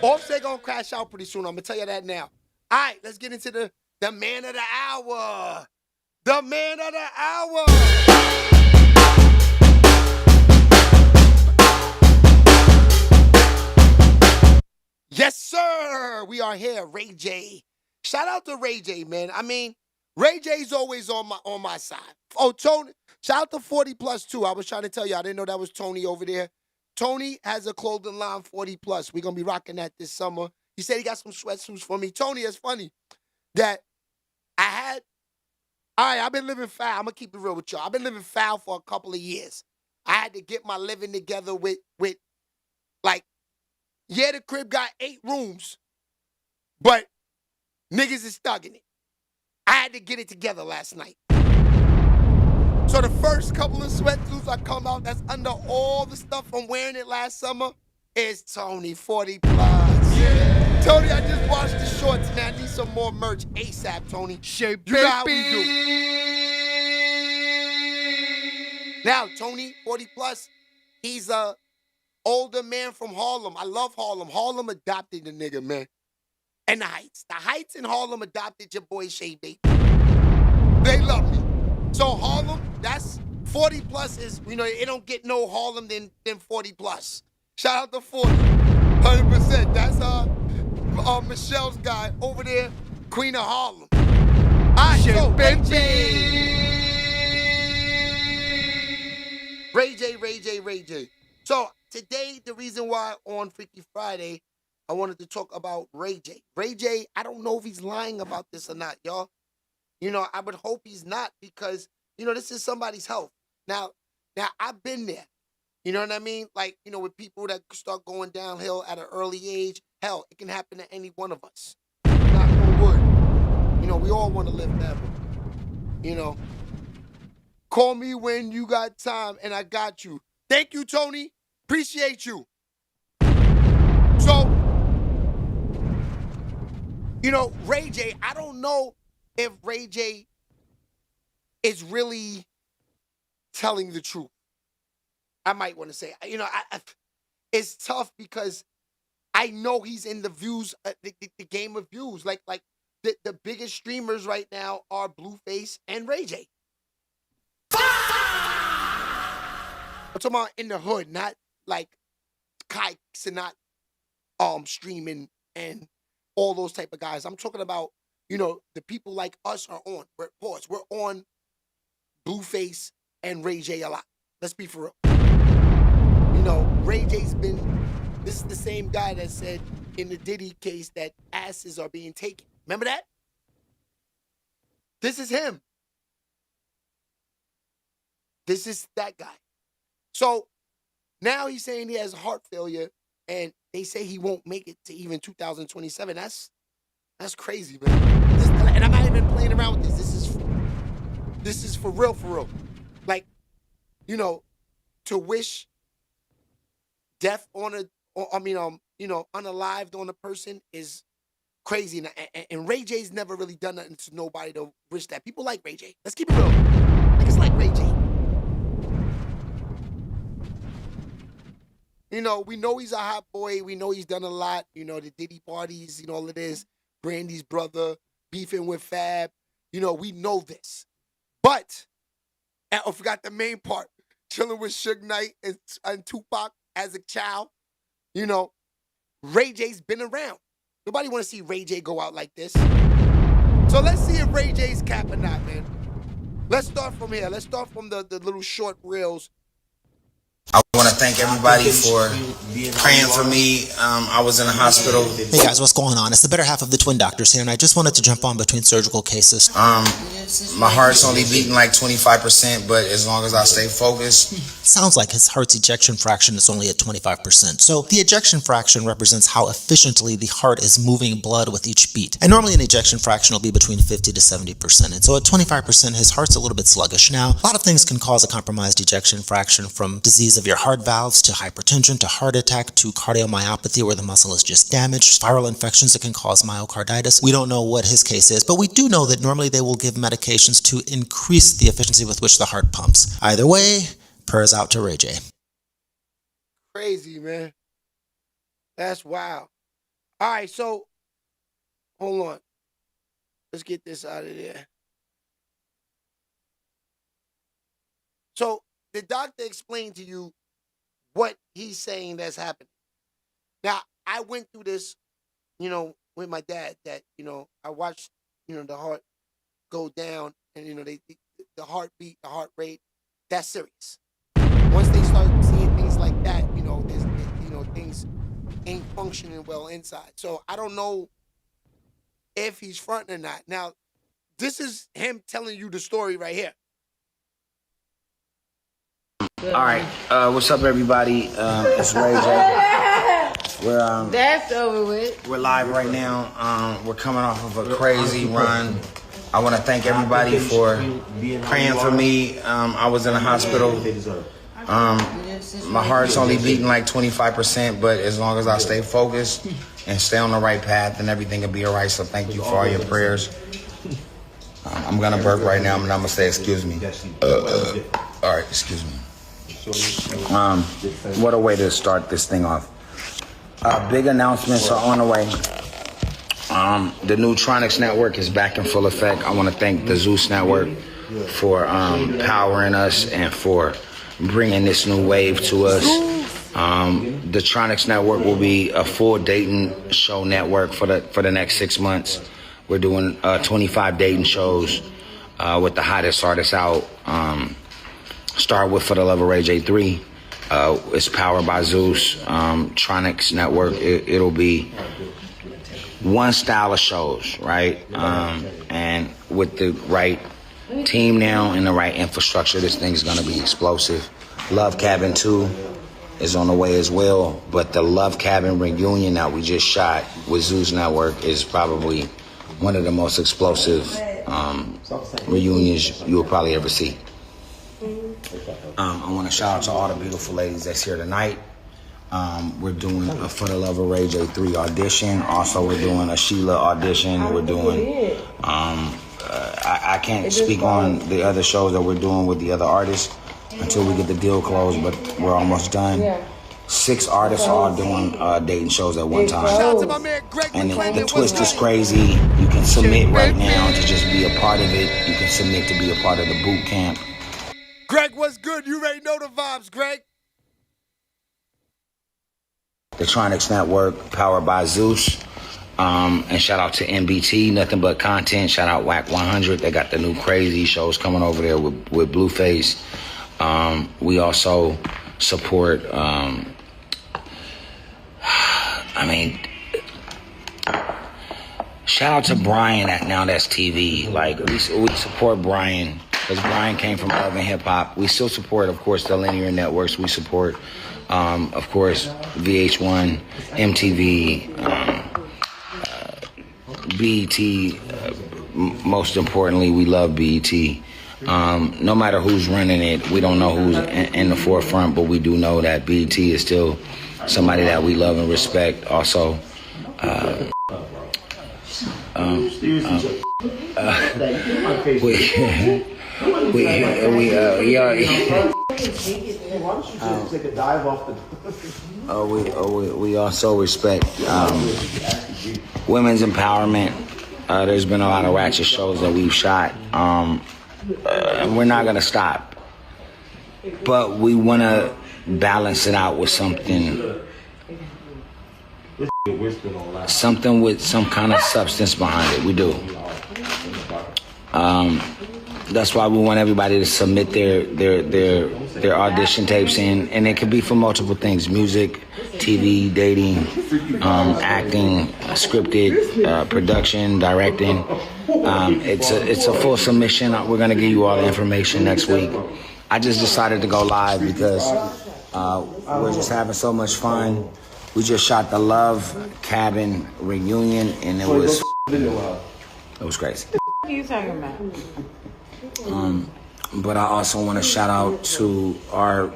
Offset gonna crash out pretty soon. I'm gonna tell you that now. All right, let's get into the man of the hour. The man of the hour. Yes, sir. We are here, Ray J. Shout out to Ray J, man. I mean, Ray J's always on my side. Oh, Tony. Shout out to 40 Plus too. I was trying to tell you, I didn't know that was Tony over there. Tony has a clothing line, 40 Plus. We're gonna be rocking that this summer. He said he got some sweatsuits for me. Tony, it's funny that I've been living foul. I'm gonna keep it real with y'all. I've been living foul for a couple of years. I had to get my living together with like, yeah, the crib got 8 rooms, but niggas is stuck in it. I had to get it together last night. So the first couple of sweatsuits I come out that's under all the stuff I'm wearing it last summer is Tony 40 Plus. Yeah. Tony, I just washed the shorts, man. I need some more merch ASAP, Tony. You know how we do. Now, Tony 40 Plus, he's a older man from Harlem. I love Harlem. Harlem adopted the nigga, man. And the Heights. The Heights in Harlem adopted your boy SHEABABY. They love me. So Harlem, that's 40 Plus is, it don't get no Harlem than 40 Plus. Shout out to 40. 100%. That's Michelle's guy over there, Queen of Harlem. All right, so Ray J. So today, the reason why on Freaky Friday, I wanted to talk about Ray J. Ray J, I don't know if he's lying about this or not, y'all. I would hope he's not because, this is somebody's health. Now I've been there. You know what I mean? Like, with people that start going downhill at an early age, hell, it can happen to any one of us. Knock on wood. We all want to live forever. Call me when you got time and I got you. Thank you, Tony. Appreciate you. So, Ray J, I don't know if Ray J is really telling the truth. I might want to say, it's tough because I know he's in the views, the game of views. Like the biggest streamers right now are Blueface and Ray J. I'm talking about in the hood, not like kikes and not streaming and all those type of guys. I'm talking about, the people like us are on. We're on Blueface and Ray J a lot. Let's be for real. Ray J's this is the same guy that said in the Diddy case that asses are being taken. Remember that? This is him. This is that guy. So now he's saying he has heart failure and they say he won't make it to even 2027. That's crazy, man. And I'm not even playing around with this. This is for real. Like, to wish death unalived on a person is crazy. And Ray J's never really done nothing to nobody to wish that. People like Ray J. Let's keep it real. Niggas like Ray J. You know, we know he's a hot boy. We know he's done a lot. You know, the Diddy parties, you know, all of this. Brandy's brother, beefing with Fab. You know, we know this. But, I forgot the main part. Chilling with Suge Knight and Tupac as a child. You know, Ray J's been around. Nobody want to see Ray J go out like this. So let's see if Ray J's cap or not, man. Let's start from here. Let's start from the little short reels. I want to thank everybody for praying for me. I was in the hospital. Hey guys, what's going on? It's the better half of the Twin Doctors here, and I just wanted to jump on between surgical cases. My heart's only beating like 25%, but as long as I stay focused. Sounds like his heart's ejection fraction is only at 25%. So the ejection fraction represents how efficiently the heart is moving blood with each beat. And normally an ejection fraction will be between 50 to 70%. And so at 25%, his heart's a little bit sluggish. Now, a lot of things can cause a compromised ejection fraction, from disease of your heart valves to hypertension to heart attack to cardiomyopathy where the muscle is just damaged, viral infections that can cause myocarditis. We don't know what his case is, but we do know that normally they will give medications to increase the efficiency with which the heart pumps. Either way, prayers out to Ray J. Crazy, man. That's wild. All right, so hold on. Let's get this out of there. So the doctor explained to you what he's saying that's happening. Now, I went through this, you know, with my dad, that, you know, I watched, you know, the heart go down and, you know, the heartbeat, the heart rate, that's serious. Once they start seeing things like that, you know, things ain't functioning well inside. So I don't know if he's fronting or not. Now, this is him telling you the story right here. All right, what's up, everybody? It's Ray J. That's over with. We're live right now. We're coming off of a crazy run. I want to thank everybody for praying for me. I was in the hospital. My heart's only beating like 25%, but as long as I stay focused and stay on the right path, then everything will be all right. So thank you for all your prayers. I'm gonna burp right now, and I'm gonna say excuse me. All right, excuse me. What a way to start this thing off. Big announcements are on the way. The Neutronics Network is back in full effect. I want to thank the Zeus Network for powering us and for bringing this new wave to us. The Tronics Network will be a full dating show network for the next 6 months. We're doing 25 dating shows with the hottest artists out. Start with For the Love of Ray J 3. It's powered by Zeus. Tronics Network. It'll be one style of shows, right? And with the right team now and the right infrastructure, this thing's gonna be explosive. Love Cabin 2 is on the way as well, but the Love Cabin reunion that we just shot with Zeus Network is probably one of the most explosive reunions you'll probably ever see. I want to shout out to all the beautiful ladies that's here tonight. We're doing a For the Love of Ray J 3 audition. Also, we're doing a Sheila audition. We're doing, I can't speak on the other shows that we're doing with the other artists until we get the deal closed, but we're almost done. 6 artists all doing dating shows at one time. And the twist is crazy. You can submit right now to just be a part of it. You can submit to be a part of the boot camp. Greg, what's good? You already know the vibes, Greg. The Tronics Network, powered by Zeus. And shout out to NBT, Nothing But Content. Shout out Whack 100. They got the new crazy shows coming over there with Blueface. We also support, shout out to Brian at Now That's TV. Like, we support Brian because Brian came from Love and Hip Hop. We still support, of course, the linear networks. We support, of course, VH1, MTV, BET. Most importantly, we love BET. No matter who's running it, we don't know who's in the forefront, but we do know that BET is still somebody that we love and respect. Also, we Take a dive off the. We also respect women's empowerment. There's been a lot of ratchet shows that we've shot, and we're not gonna stop. But we want to balance it out with something with some kind of substance behind it. We do. That's why we want everybody to submit their audition tapes in, and it could be for multiple things: music, TV, dating, acting, scripted, production, directing. It's a full submission. We're gonna give you all the information next week. I just decided to go live because we're just having so much fun. We just shot the Love Cabin reunion, and it was crazy. What are you talking about? But I also want to shout out to our,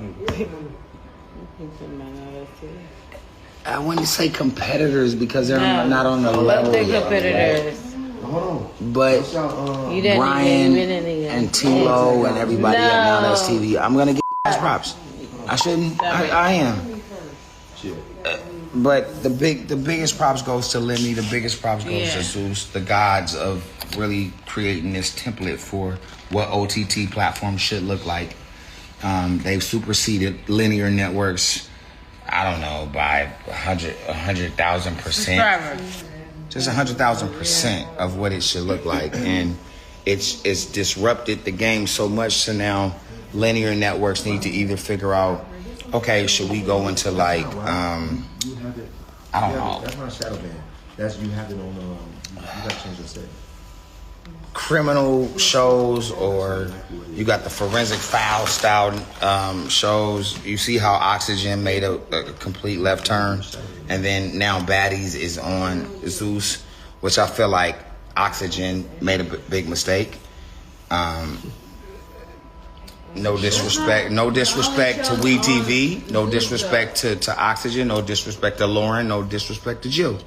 I wouldn't say competitors because they're not on the level They're yet. competitors. But Brian and T-Lo and everybody at Now That's TV, I'm going to give you guys props. I shouldn't. I am. But the biggest props goes to Lemmy. The biggest props goes to Zeus, the gods of really creating this template for what OTT platforms should look like. They've superseded linear networks, I don't know, by 100,000%. Just 100,000% of what it should look like. And it's disrupted the game so much, so now linear networks need to either figure out, okay, should we go into like, I don't know. That's not shadow ban. That's you have it on. You got to change your setting. Criminal shows, or you got the forensic file style shows. You see how Oxygen made a complete left turn, and then now Baddies is on Zeus, which I feel like Oxygen made a big mistake. No disrespect to WeTV, no disrespect to Oxygen, no disrespect to Lauren, no disrespect to Jill.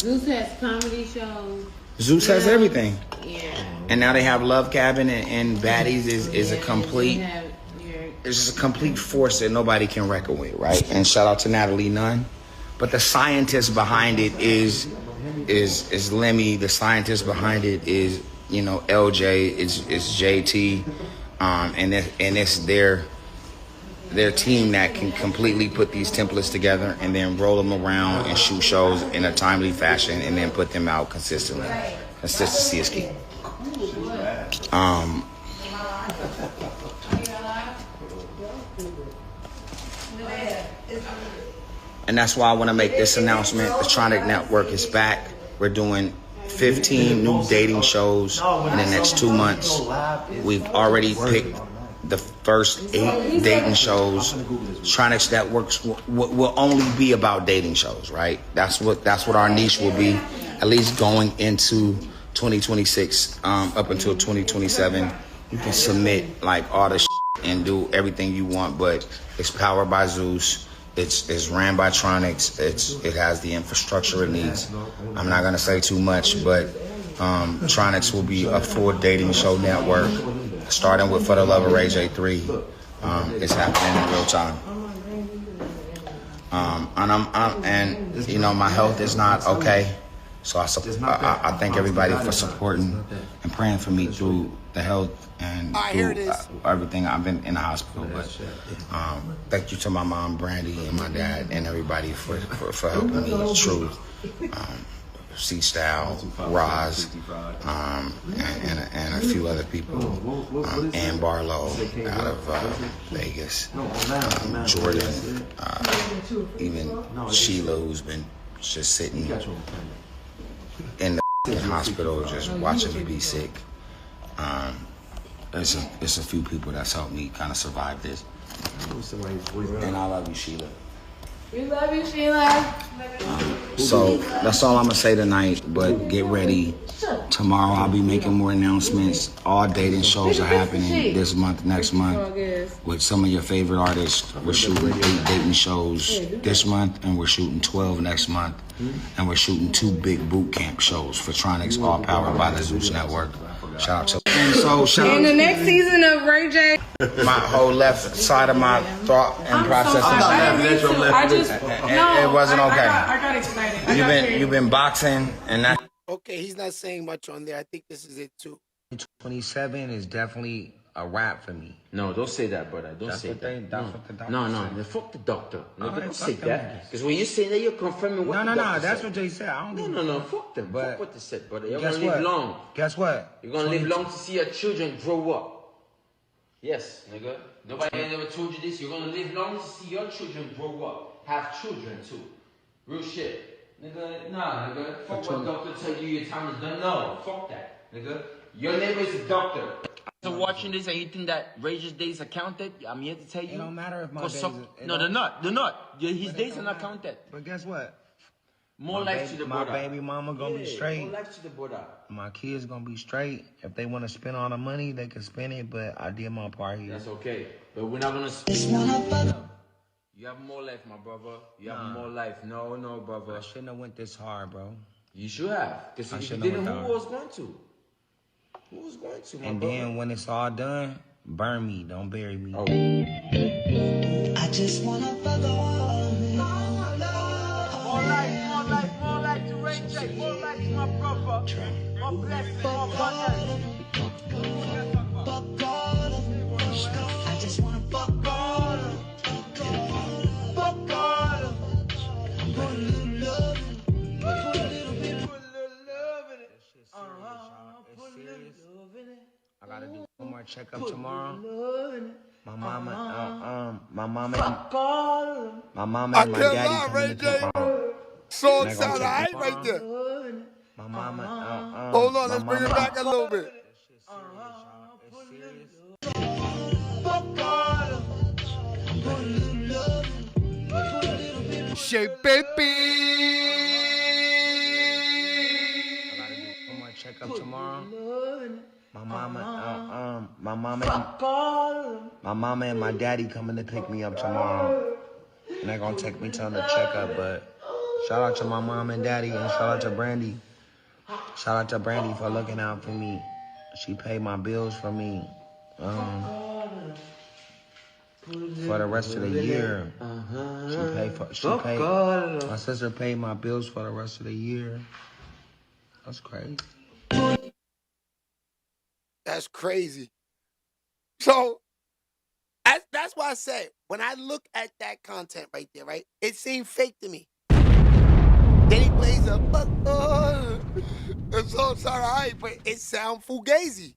Zeus has comedy shows. Zeus has everything. Yeah. And now they have Love Cabin, and Baddies is a complete, it's just a complete force that nobody can reckon with, right? And shout out to Natalie Nunn. But the scientist behind it is Lemmy. The scientist behind it is, LJ, it's JT, and it's their team that can completely put these templates together and then roll them around and shoot shows in a timely fashion and then put them out consistently. Consistency is key. And that's why I want to make this announcement. The Tronic Network is back. We're doing 15 new dating shows in the next 2 months. We've already picked the first 8 dating shows. Tronics Networks will only be about dating shows, right? That's what our niche will be, at least going into 2026, up until 2027. You can submit like all the and do everything you want, but it's powered by Zeus. It's ran by Tronics. It has the infrastructure it needs. I'm not gonna say too much, but Tronics will be a full dating show network, starting with For the Love of Ray J 3. It's happening in real time. And my health is not okay, so I thank everybody for supporting and praying for me through the health and through everything. I've been in the hospital, but thank you to my mom Brandy and my dad and everybody for helping me. Truth, C-Style, Roz, and a few other people, Ann Barlow out of Vegas, Jordan, even Sheila, who's been just sitting in the hospital just watching me be sick. There's a few people that's helped me kind of survive this. And I love you, Sheila. We love you, Sheila. So that's all I'm gonna say tonight, but get ready. Tomorrow I'll be making more announcements. All dating shows are happening this month, next month, with some of your favorite artists. We're shooting 8 dating shows this month, and we're shooting 12 next month, and we're shooting 2 big boot camp shows for Tronics, all powered by the Zeus Network. Shout out to In the next season of Ray J. my whole left side of my thought and process. It wasn't okay. I got excited. You've been boxing, and that. Okay, he's not saying much on there. I think this is it too. 27 is definitely a wrap for me. No, don't say that, brother. Don't say that. That's what the doctor No, said. fuck the doctor. No, Alright, don't fuck say them that. niggas. Because when you say that, you're confirming what the doctor that's said. what they said. I don't No, fuck them. But Fuck what they said, brother. You're guess gonna live what? long. Guess what? You're gonna live long to see your children grow up. Yes, nigga. Nobody ever told you this. You're gonna live long to see your children grow up. Have children too. Real shit. Nigga, nah, nigga. Fuck what doctor tell you your time is done. No, fuck that. Nigga. Your neighbor is a doctor. So watching this and you think that Ray J's days are counted, I'm here to tell you. It don't matter if my days No, they're not. They're not. His days are not counted. But guess what? More life to the brother. My baby mama gonna be straight. More life to the brother. My kids gonna be straight. If they want to spend all the money, they can spend it. But I did my part here. That's okay. But we're not gonna spend. You have more life, my brother. You have more life. No, brother. I shouldn't have went this hard, bro. You should have. Because if you didn't, who was going to? Who was going to, my and brother? Then when it's all done, burn me. Don't bury me. Oh. I just wanna fuck all More life to Ray J. More life to my brother. More blessings, more abundance. I just wanna fuck all of them. Fuck all of them. Put a little love in it. Put a little bit. Put a little love in it. It's serious. I gotta do one more checkup tomorrow. My mama, my mama and my daddy coming to take my Song sound alright right there. My mama, hold on, let's bring it back a little bit. Shape baby. I gotta do one more checkup tomorrow. My mama and my daddy coming to pick me up tomorrow. And they're gonna take me to the checkup, but shout out to my mom and daddy, and shout out to Brandy. Shout out to Brandy for looking out for me. She paid my bills for me for the rest of the year. My sister paid my bills for the rest of the year. That's crazy. That's crazy. So that's why I say, when I look at that content right there, right, it seemed fake to me. Then he plays a it's all alright, but it sound fugazi.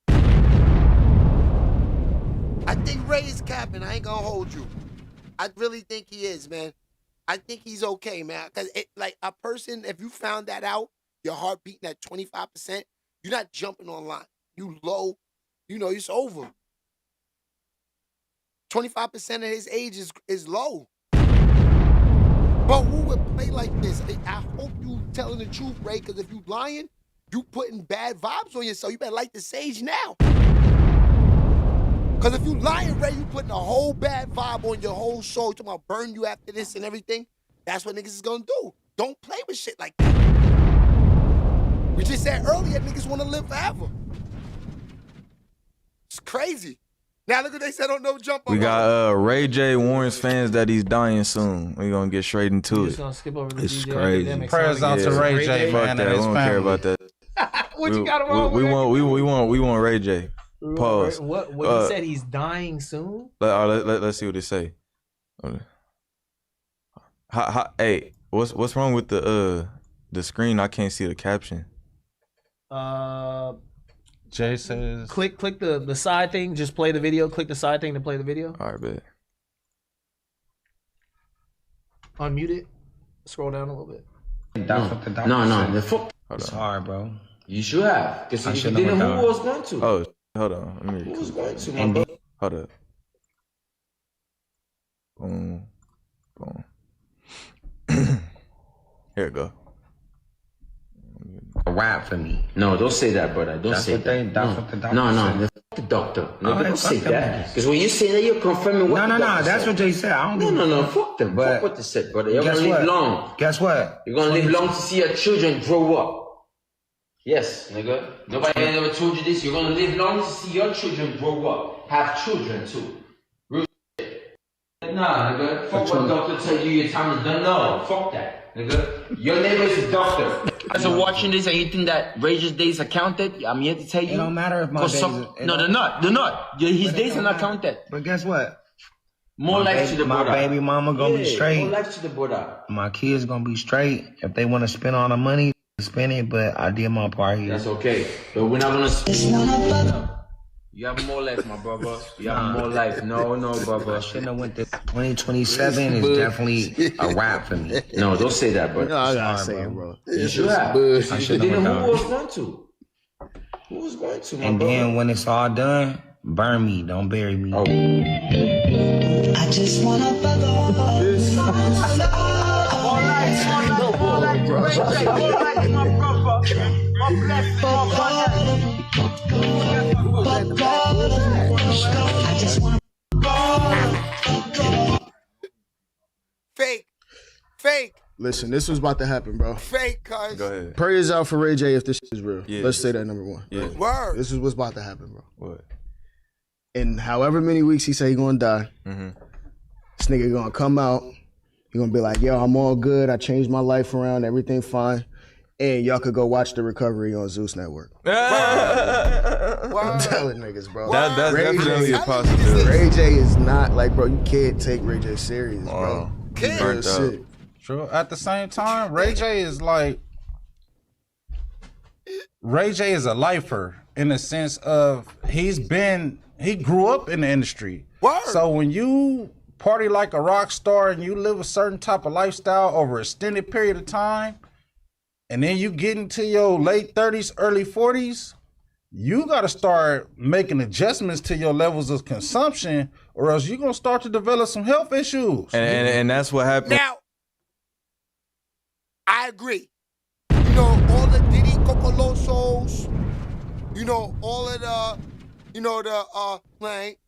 I think Ray is capping. I ain't gonna hold you. I really think he is, man. I think he's okay, man. Because like a person, if you found that out, your heart beating at 25%, you're not jumping online. You low, it's over. 25% of his age is low. But who would play like this? I hope you telling the truth, Ray, because if you lying, you putting bad vibes on yourself. You better light the sage now. Because if you lying, Ray, you putting a whole bad vibe on your whole show. You talking about burn you after this and everything. That's what niggas is gonna do. Don't play with shit like that. We just said earlier, niggas want to live forever. It's crazy. Now look what they said on No Jump. We got Ray J warns fans that he's dying soon. We're gonna get straight into it. Skip over the it's DJ crazy. Academic. Prayers out to Ray J, man. We don't care about that. What you got wrong we with we want Ray J. Pause. What he said he's dying soon? Let's see what they say. Hey, what's wrong with the screen? I can't see the caption. Jay says click the side thing, just play the video, click the side thing to play the video. All right, bet. Unmute it. Scroll down a little bit. No, It's hard, bro. You should have. Because if you didn't, who was going to? Oh, hold on. Who was going to, my brother? Hold up. Boom. Here we go. A rap for me. No, don't say that, brother. Don't say that. That's what the doctor No, said. the doctor. No, Alright, don't say fuck them that. niggas. Because when you say that, you're confirming what the doctor that's said. what they said. I don't No, fuck them. Fuck what they said, brother. You're gonna live long. Guess what? You're gonna live long to see your children grow up. Yes, nigga. Nobody ain't ever told you this. You're gonna live long to see your children grow up, have children too. Real shit. Nah, nigga. Fuck what doctor tell you your time is done. No, fuck that, nigga. Your neighbor is a doctor. As you're watching this and you think that Ray's days are counted, I'm here to tell you. It don't matter if my days No, they're not. They're not. His days are not counted. But guess what? More life to the brother. My baby mama gonna be straight. More life to the brother. My kids gonna be straight. If they want to spend all the money, spend it. But I did my part here. That's okay. But we're not gonna. You have more life, my brother. You have more life. No, brother. I shouldn't have went to 2027 is definitely a wrap for me. No, don't say that, bro. No, I gotta say it, bro. You should have. I should have Who was going to? Who was going to, my And brother? then when it's all done, burn me. Don't bury me. Oh. I just wanna fuck all Fake. Listen, this was about to happen, bro. Fake, cuz. Go ahead. Prayers out for Ray J if this shit is real. Yeah. Let's say that number one. Yeah. Word. This is what's about to happen, bro. What? In however many weeks he say he gonna die, this nigga gonna come out. He gonna be like, yo, I'm all good. I changed my life around. Everything fine. And y'all could go watch the recovery on Zeus Network. I'm telling niggas, bro. That's Ray definitely J, a possibility. Ray J is not like, bro, you can't take Ray J serious, bro. Burnt out. True. At the same time, Ray J is like, Ray J is a lifer in the sense of he grew up in the industry. Word. So when you party like a rock star and you live a certain type of lifestyle over an extended period of time, and then you get into your late 30s, early 40s, you got to start making adjustments to your levels of consumption, or else you're going to start to develop some health issues. And that's what happened. Now, I agree. You know, all the Diddy Cocolosos, you know, all of the, you know, the, like,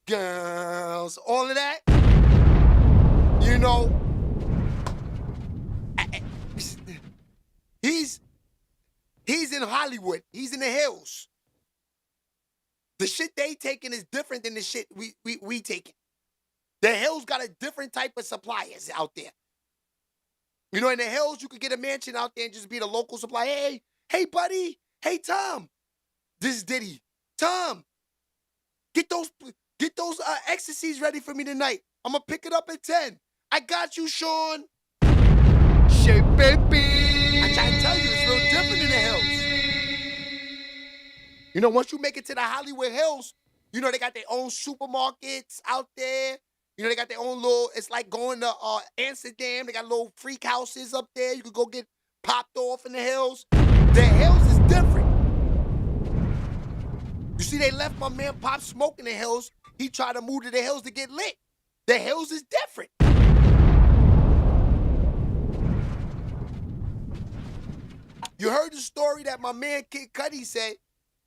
girls, all of that, you know, he's in Hollywood. He's in the hills. The shit they taking is different than the shit we taking. The hills got a different type of suppliers out there. You know, in the hills, you could get a mansion out there and just be the local supplier. Hey, buddy. Hey, Tom. This is Diddy. Tom, get those ecstasies ready for me tonight. I'm gonna pick it up at 10. I got you, Sean. Shit, baby. I try to tell you, it's a little different in the hills. You know, once you make it to the Hollywood Hills, you know, they got their own supermarkets out there. You know, they got their own little, it's like going to Amsterdam. They got little freak houses up there. You could go get popped off in the hills. The hills is different. You see, they left my man Pop Smoke in the hills. He tried to move to the hills to get lit. The hills is different. You heard the story that my man Kid Cudi said.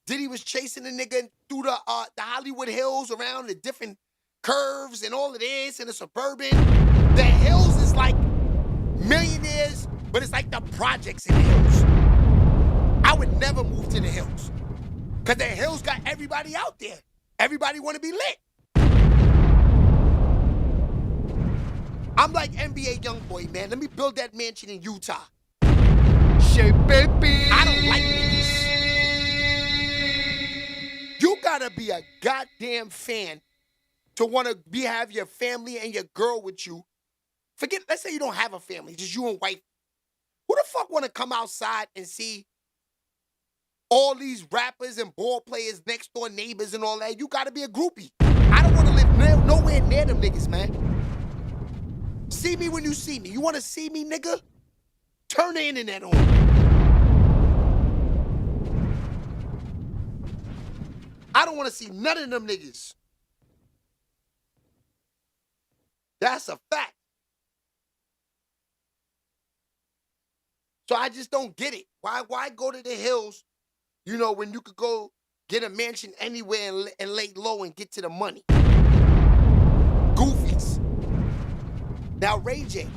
Diddy was chasing the nigga through the Hollywood Hills around the different curves and all of this in the suburban. The hills is like millionaires, but it's like the projects in the hills. I would never move to the hills because the hills got everybody out there. Everybody want to be lit. I'm like NBA Youngboy, man. Let me build that mansion in Utah. Shit, baby. I don't like niggas. You gotta be a goddamn fan to want to have your family and your girl with you. Forget, let's say you don't have a family, just you and wife. Who the fuck want to come outside and see all these rappers and ball players, next door neighbors and all that? You gotta be a groupie. I don't want to live nowhere near them niggas, man. See me when you see me. You want to see me, nigga? Turn the internet on. I don't want to see none of them niggas. That's a fact. So I just don't get it. Why go to the hills, you know, when you could go get a mansion anywhere and lay low and get to the money? Goofies. Now, Ray J.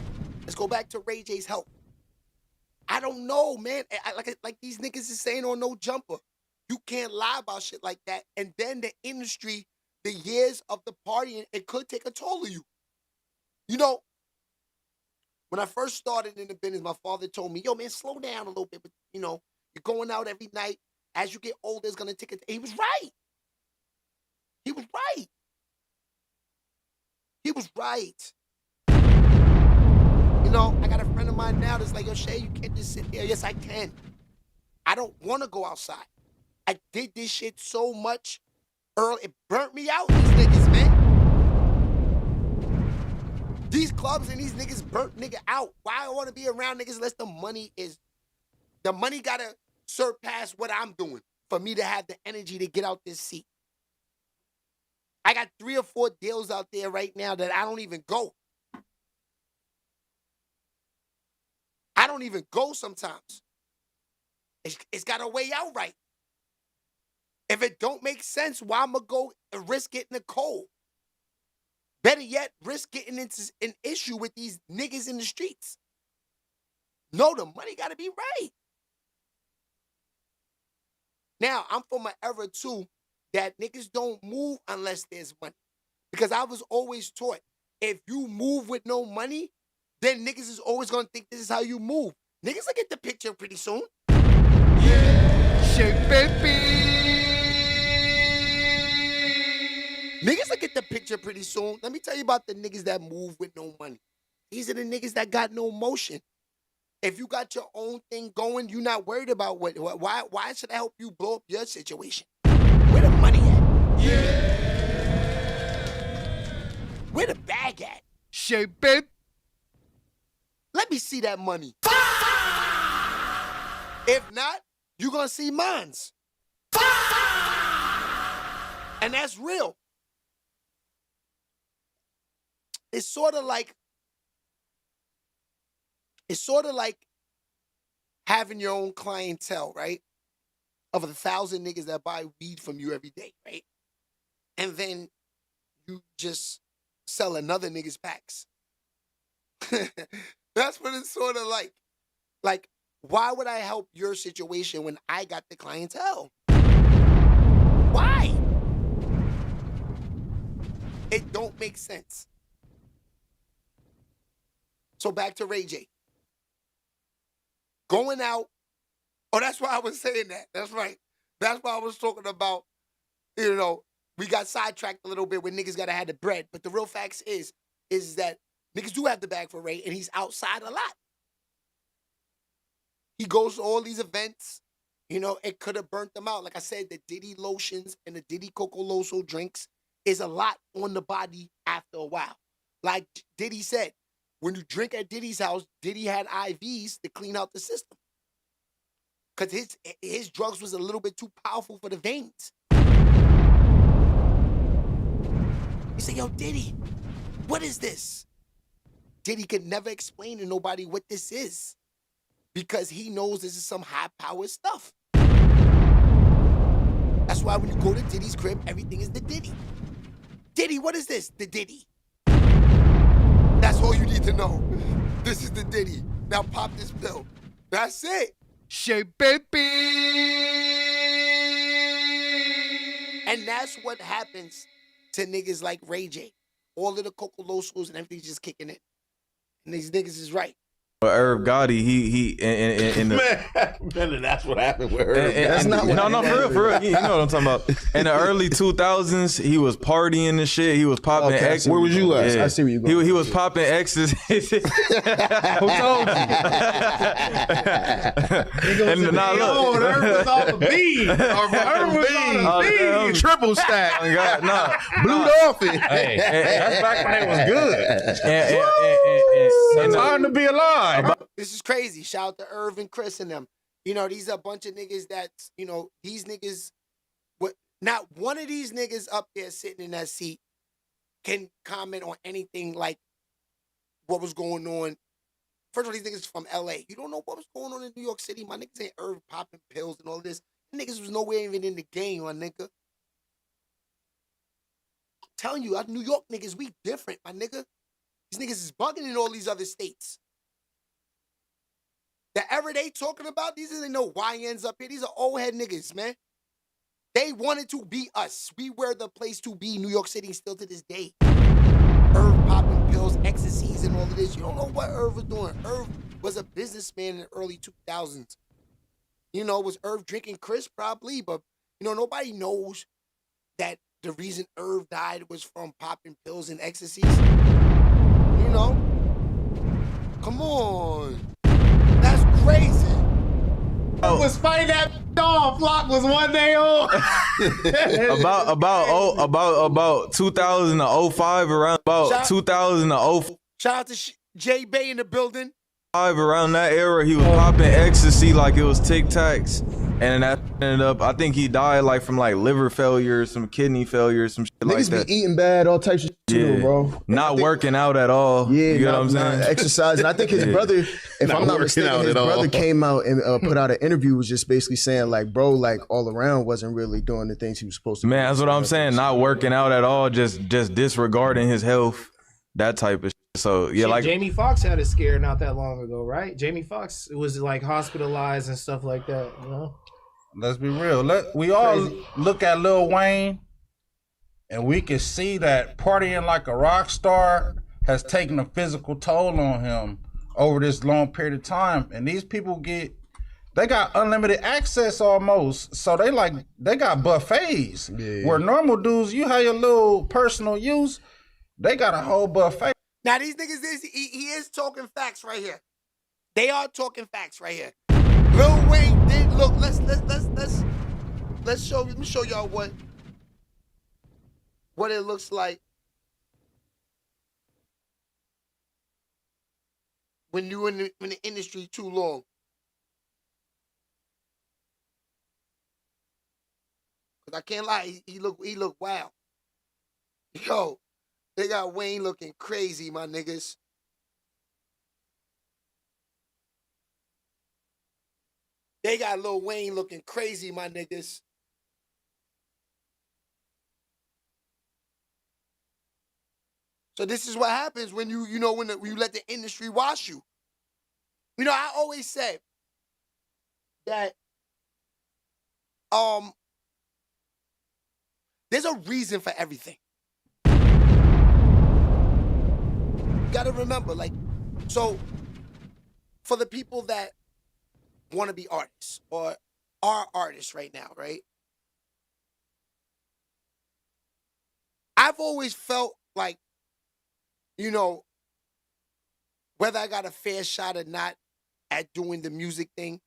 Let's go back to Ray J's health. I don't know, man. Like these niggas is saying on No Jumper. You can't lie about shit like that. And then the industry, the years of the partying, it could take a toll of you. You know, when I first started in the business, my father told me, yo, man, slow down a little bit. But, you know, you're going out every night. As you get older, it's going to take a... He was right. He was right. He was right. You know, I got a friend of mine now that's like, yo, Shay, you can't just sit there. Yes, I can. I don't want to go outside. I did this shit so much early. It burnt me out, these niggas, man. These clubs and these niggas burnt nigga out. Why I want to be around niggas unless the money gotta surpass what I'm doing for me to have the energy to get out this seat. I got 3 or 4 deals out there right now that I don't even go. I don't even go sometimes. It's got a way out right. If it don't make sense, why I'm going to go and risk getting a cold? Better yet, risk getting into an issue with these niggas in the streets. No, the money got to be right. Now, I'm from an era, too, that niggas don't move unless there's money. Because I was always taught, if you move with no money, then niggas is always going to think this is how you move. Niggas will get the picture pretty soon. Yeah, shake baby. Niggas will get the picture pretty soon. Let me tell you about the niggas that move with no money. These are the niggas that got no motion. If you got your own thing going, you're not worried about why should I help you blow up your situation? Where the money at? Yeah. Where the bag at? Shake baby. Let me see that money. If not, you're going to see mines. And that's real. It's sort of like having your own clientele, right? Of 1,000 niggas that buy weed from you every day, right? And then you just sell another nigga's packs. That's what it's sort of like. Like, why would I help your situation when I got the clientele? Why? It don't make sense. So back to Ray J. Going out. Oh, that's why I was saying that. That's right. That's why I was talking about, you know, we got sidetracked a little bit when niggas gotta have the bread. But the real facts is that niggas do have the bag for Ray, and he's outside a lot. He goes to all these events. You know, it could have burnt them out. Like I said, the Diddy lotions and the Diddy Coco Loso drinks is a lot on the body after a while. Like Diddy said, when you drink at Diddy's house, Diddy had IVs to clean out the system. Because his drugs was a little bit too powerful for the veins. He said, yo, Diddy, what is this? Diddy could never explain to nobody what this is. Because he knows this is some high-powered stuff. That's why when you go to Diddy's crib, everything is the Diddy. Diddy, what is this? The Diddy. That's all you need to know. This is the Diddy. Now pop this pill. That's it. Shake baby. And that's what happens to niggas like Ray J. All of the Coco Losos and everything's just kicking in. And these niggas is right. Irv Gotti, he in the Man, that's what happened with Irv. That's not no, for real. You know what I'm talking about. In the early 2000s, he was partying and shit. He was popping X's. Where was you at? Yeah. I see where you going. He was popping X's. Who told you? And now look, Irv was off the beat. Irv was on the beat. Triple stack. Blue Dolphin. Hey, that's back when it was good. And time to be alive. This is crazy. Shout out to Irv and Chris and them. You know, these are a bunch of niggas that, you know, these niggas, not one of these niggas up there sitting in that seat can comment on anything like what was going on. First of all, these niggas from LA. You don't know what was going on in New York City. My niggas ain't Irv popping pills and all this. Niggas was nowhere even in the game, my nigga. I'm telling you, our New York niggas, we different, my nigga. These niggas is bugging in all these other states. The era they talking about, these are no YNs up here. These are old head niggas, man. They wanted to be us. We were the place to be. New York City still to this day. Irv popping pills, ecstasies, and all of this. You don't know what Irv was doing. Irv was a businessman in the early 2000s. You know, was Irv drinking Chris? Probably, but, you know, nobody knows that the reason Irv died was from popping pills and ecstasies. You know? Come on. That's crazy. Was fighting that off. Flock was one day old. about 2005, around about 2005. Shout out to J Bay in the building. Around that era, he was popping ecstasy like it was Tic Tacs, and that ended up. I think he died like from like liver failure, some kidney failure, some shit like Niggas that. be eating bad, all types of shit too, bro. Not working out at all. Yeah, you know what I'm saying? Not exercising. I think his brother, if I'm not mistaken, his brother came out and put out an interview, was just basically saying like, bro, like all around wasn't really doing the things he was supposed to. Man, that's what I'm saying. Not working out at all, just disregarding his health, that type of shit. So yeah, Shit, like Jamie Foxx had a scare not that long ago, right? Jamie Foxx was like hospitalized and stuff like that, you know? Let's be real. We all look at Lil Wayne and we can see that partying like a rock star has taken a physical toll on him over this long period of time. And these people they got unlimited access almost. So they got buffets. Yeah. Where normal dudes, you have your little personal use, they got a whole buffet. Now these niggas, he is talking facts right here. They are talking facts right here. Lil Wayne did look. Let's show. Let me show y'all what it looks like when you in the industry too long. Cause I can't lie, he look wild. Yo. They got Wayne looking crazy, my niggas. They got Lil Wayne looking crazy, my niggas. So this is what happens when you let the industry wash you. You know, I always say that there's a reason for everything. Got to remember, like, so for the people that want to be artists or are artists right now, right? I've always felt like, you know, whether I got a fair shot or not at doing the music thing,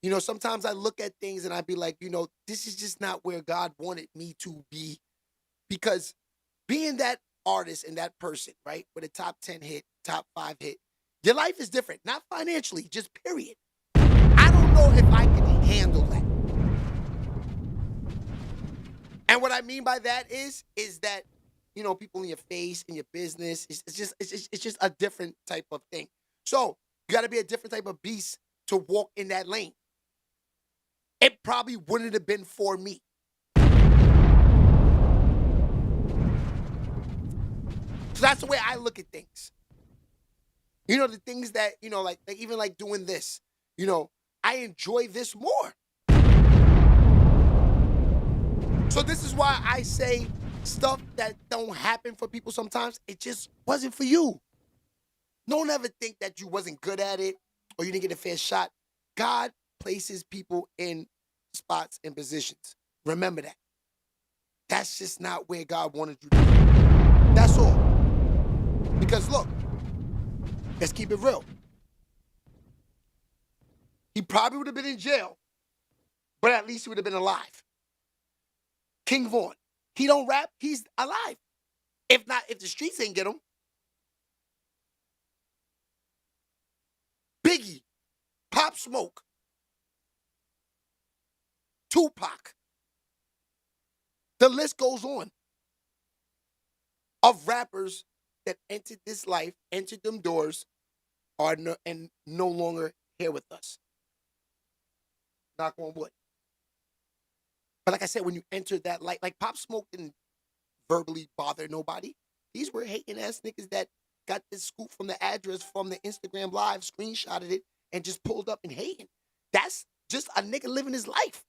you know, sometimes I look at things and I be like, you know, this is just not where God wanted me to be. Because being that artist and that person, right, with a top 10 hit, top 5 hit, your life is different. Not financially, just period. I don't know if I can handle that. And what I mean by that is that, you know, people in your face, in your business, it's just a different type of thing. So you got to be a different type of beast to walk in that lane. It probably wouldn't have been for me. So that's the way I look at things. You know, the things that, you know, like even like doing this, you know, I enjoy this more. So this is why I say stuff that don't happen for people sometimes, it just wasn't for you. Don't ever think that you wasn't good at it or you didn't get a fair shot. God places people in spots and positions. Remember that. That's just not where God wanted you to be. That's all. Because look, let's keep it real. He probably would have been in jail, but at least he would have been alive. King Vaughn, he don't rap, he's alive. If the streets ain't get him. Biggie, Pop Smoke, Tupac. The list goes on of rappers that entered this life, entered them doors, are no longer here with us. Knock on wood. But like I said, when you enter that light, like Pop Smoke didn't verbally bother nobody. These were hating ass niggas that got this scoop from the address from the Instagram live, screenshotted it, and just pulled up and hating. That's just a nigga living his life.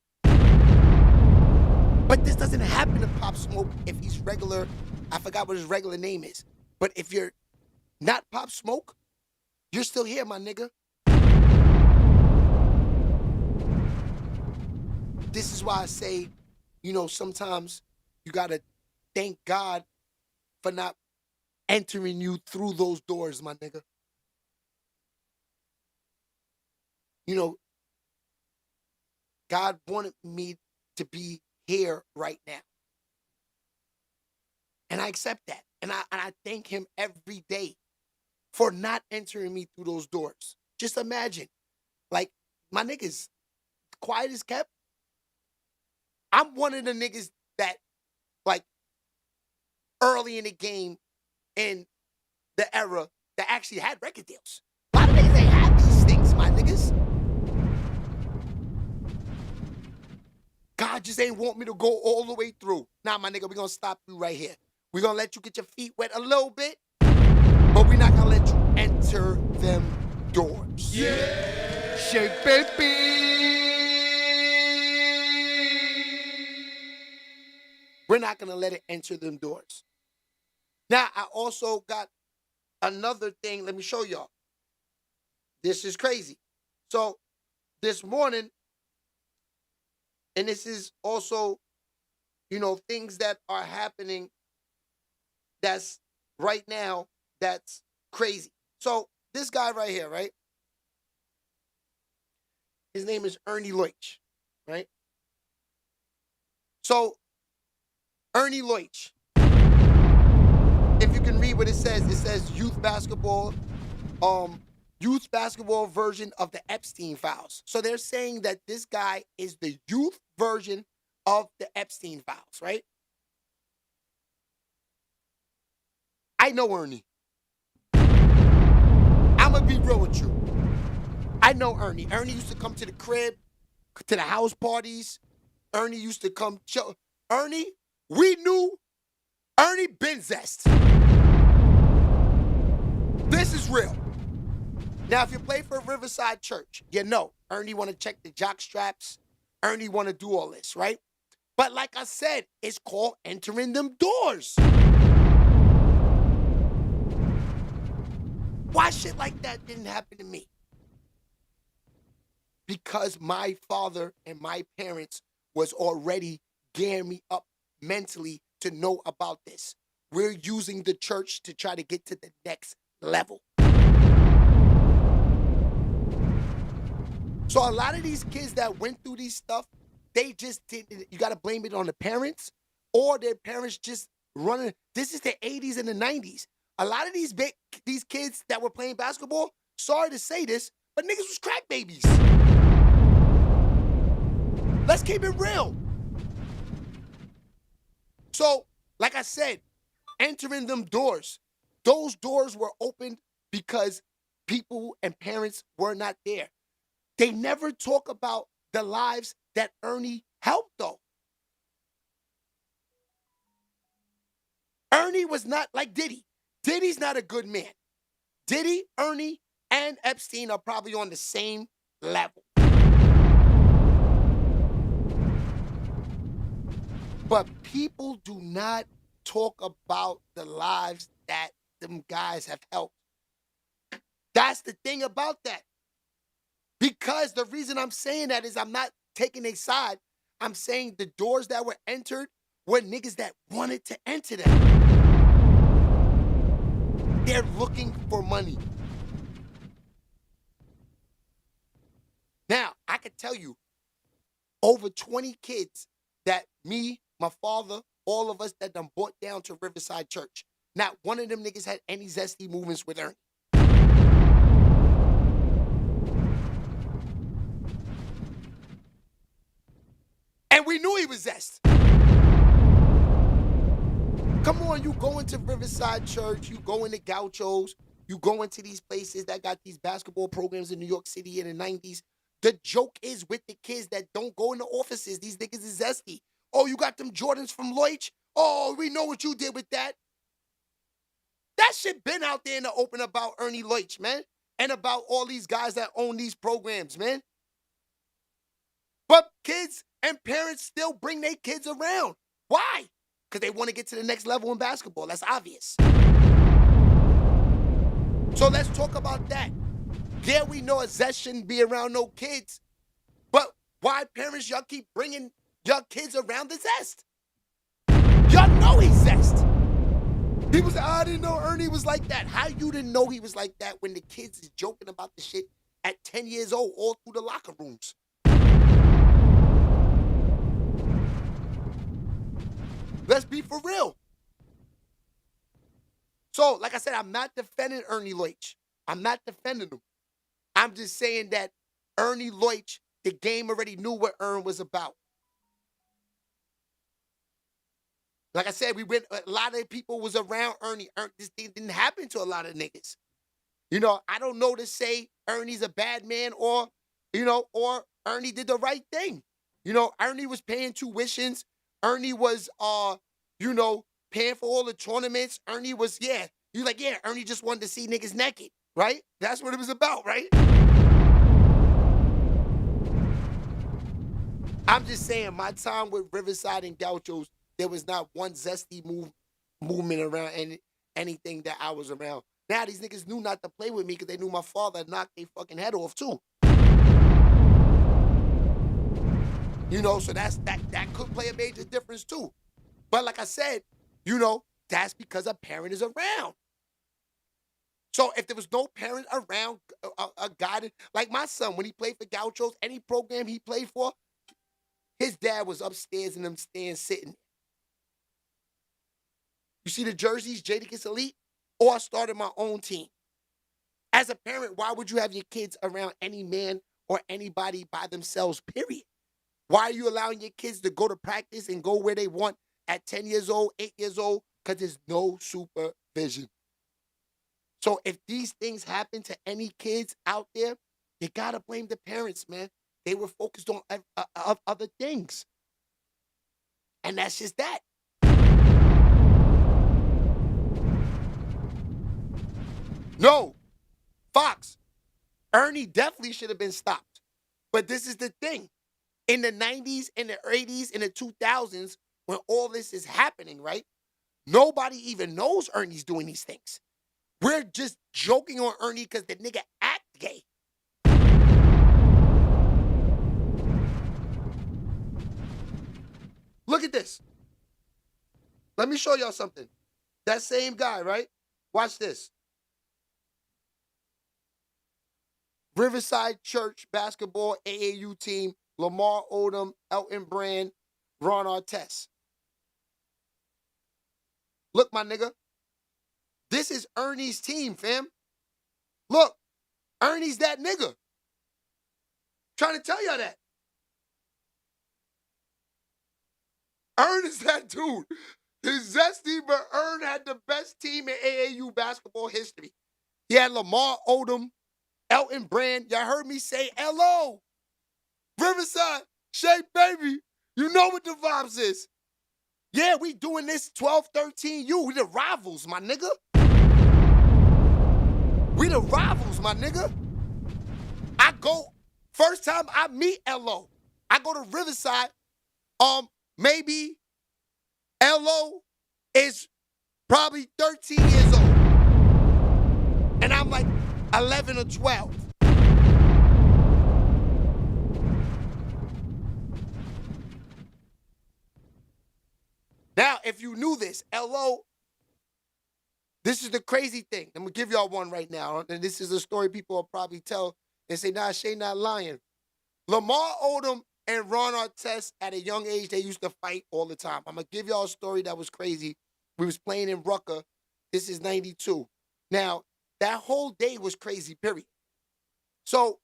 But this doesn't happen to Pop Smoke if he's regular. I forgot what his regular name is. But if you're not Pop Smoke, you're still here, my nigga. This is why I say, you know, sometimes you gotta thank God for not entering you through those doors, my nigga. You know, God wanted me to be here right now. And I accept that. And I thank him every day for not entering me through those doors. Just imagine, like, my niggas, quiet as kept. I'm one of the niggas that, like, early in the game, in the era, that actually had record deals. A lot of niggas ain't have these things, my niggas. God just ain't want me to go all the way through. Nah, my nigga, we gonna stop you right here. We gonna let you get your feet wet a little bit, but we not gonna let you enter them doors. Yeah, shake baby. We're not gonna let it enter them doors. Now, I also got another thing. Let me show y'all. This is crazy. So, this morning, and this is also, you know, things that are happening that's right now that's crazy. So, this guy right here, right? His name is Ernie Leutch, right? So, Ernie Leutch, if you can read what it says youth basketball version of the Epstein files. So they're saying that this guy is the youth version of the Epstein files, right? I know Ernie. I'm gonna be real with you. I know Ernie. Ernie used to come to the crib, to the house parties. Ernie used to come chill. Ernie, we knew Ernie been zest. This is real. Now, if you play for Riverside Church, you know Ernie want to check the jock straps. Ernie want to do all this, right? But like I said, it's called entering them doors. Why shit like that didn't happen to me? Because my father and my parents was already gearing me up mentally to know about this. We're using the church to try to get to the next level. So a lot of these kids that went through these stuff, they just didn't. You got to blame it on the parents, or their parents just running. This is the 80s and the 90s. A lot of these kids that were playing basketball, sorry to say this, but niggas was crack babies. Let's keep it real. So, like I said, entering them doors, those doors were opened because people and parents were not there. They never talk about the lives that Ernie helped, though. Ernie was not like Diddy. Diddy's not a good man. Diddy, Ernie, and Epstein are probably on the same level. But people do not talk about the lives that them guys have helped. That's the thing about that. Because the reason I'm saying that is I'm not taking a side. I'm saying the doors that were entered were niggas that wanted to enter them. They're looking for money. Now, I can tell you, over 20 kids that me, my father, all of us that done brought down to Riverside Church. Not one of them niggas had any zesty movements with Ernie. And we knew he was zest. Come on, you go into Riverside Church, you go into Gauchos, you go into these places that got these basketball programs in New York City in the 90s. The joke is with the kids that don't go in the offices. These niggas is zesty. Oh, you got them Jordans from Leutch? Oh, we know what you did with that. That shit been out there in the open about Ernie Leutch, man. and about all these guys that own these programs, man. But kids and parents still bring their kids around. Why? Because they want to get to the next level in basketball. That's obvious. So let's talk about that. Yeah, we know a Zest shouldn't be around no kids. But why, parents, y'all keep bringing your kids around the Zest? Y'all know he's Zest. People say, I didn't know Ernie was like that. How you didn't know he was like that when the kids is joking about the shit at 10 years old all through the locker rooms? Let's be for real. So, like I said, I'm not defending Ernie Leutch. I'm not defending him. I'm just saying that Ernie Leutch, the game already knew what Ern was about. Like I said, a lot of people was around Ernie. This thing didn't happen to a lot of niggas. You know, I don't know to say Ernie's a bad man or Ernie did the right thing. You know, Ernie was paying tuitions. Ernie was, paying for all the tournaments. Ernie was, Ernie just wanted to see niggas naked, right? That's what it was about, right? I'm just saying, my time with Riverside and Gauchos, there was not one zesty movement around anything that I was around. Now these niggas knew not to play with me because they knew my father knocked their fucking head off too. You know, so that could play a major difference too. But like I said, that's because a parent is around. So if there was no parent around, a guy like my son, when he played for Gauchos, any program he played for, his dad was upstairs in them stands sitting. You see the jerseys, Jadakiss Elite? Or I started my own team. As a parent, why would you have your kids around any man or anybody by themselves, period? Why are you allowing your kids to go to practice and go where they want at 10 years old, 8 years old? Because there's no supervision. So if these things happen to any kids out there, you got to blame the parents, man. They were focused on other things. And that's just that. No, Fox, Ernie definitely should have been stopped. But this is the thing. In the 90s, in the 80s, in the 2000s, when all this is happening, right? Nobody even knows Ernie's doing these things. We're just joking on Ernie because the nigga act gay. Look at this. Let me show y'all something. That same guy, right? Watch this. Riverside Church basketball AAU team, Lamar Odom, Elton Brand, Ron Artest. Look, my nigga. This is Ernie's team, fam. Look, Ernie's that nigga. Trying to tell y'all that. Ern is that dude. He's zesty, but Ern had the best team in AAU basketball history. He had Lamar Odom, Elton Brand. Y'all heard me say hello. Riverside, Shake Baby. You know what the vibes is. Yeah, we doing this 12, 13U. We the rivals, my nigga. We the rivals, my nigga. I go, first time I meet LO, I go to Riverside. Maybe LO is probably 13 years old. And I'm like 11 or 12. Now, if you knew this, LO, this is the crazy thing. I'm going to give y'all one right now. And this is a story people will probably tell and say, nah, Shay not lying. Lamar Odom and Ron Artest, at a young age, they used to fight all the time. I'm going to give y'all a story that was crazy. We was playing in Rucker. This is 92. Now, that whole day was crazy, period. So,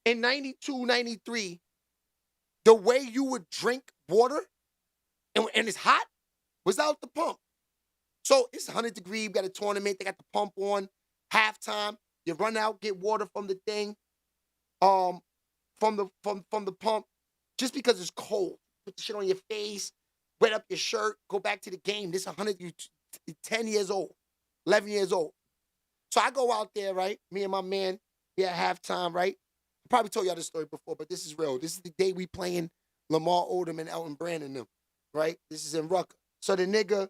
in 92, 93, the way you would drink water, and it's hot, was out the pump. So, it's 100 degrees, you got a tournament, they got the pump on, halftime, you run out, get water from the thing, from the pump, just because it's cold. Put the shit on your face, wet up your shirt, go back to the game. This 10 years old, 11 years old. So I go out there, right? Me and my man, we at halftime, right? I probably told y'all this story before, but this is real. This is the day we playing Lamar Odom and Elton Brand and them, right? This is in Rucker. So the nigga,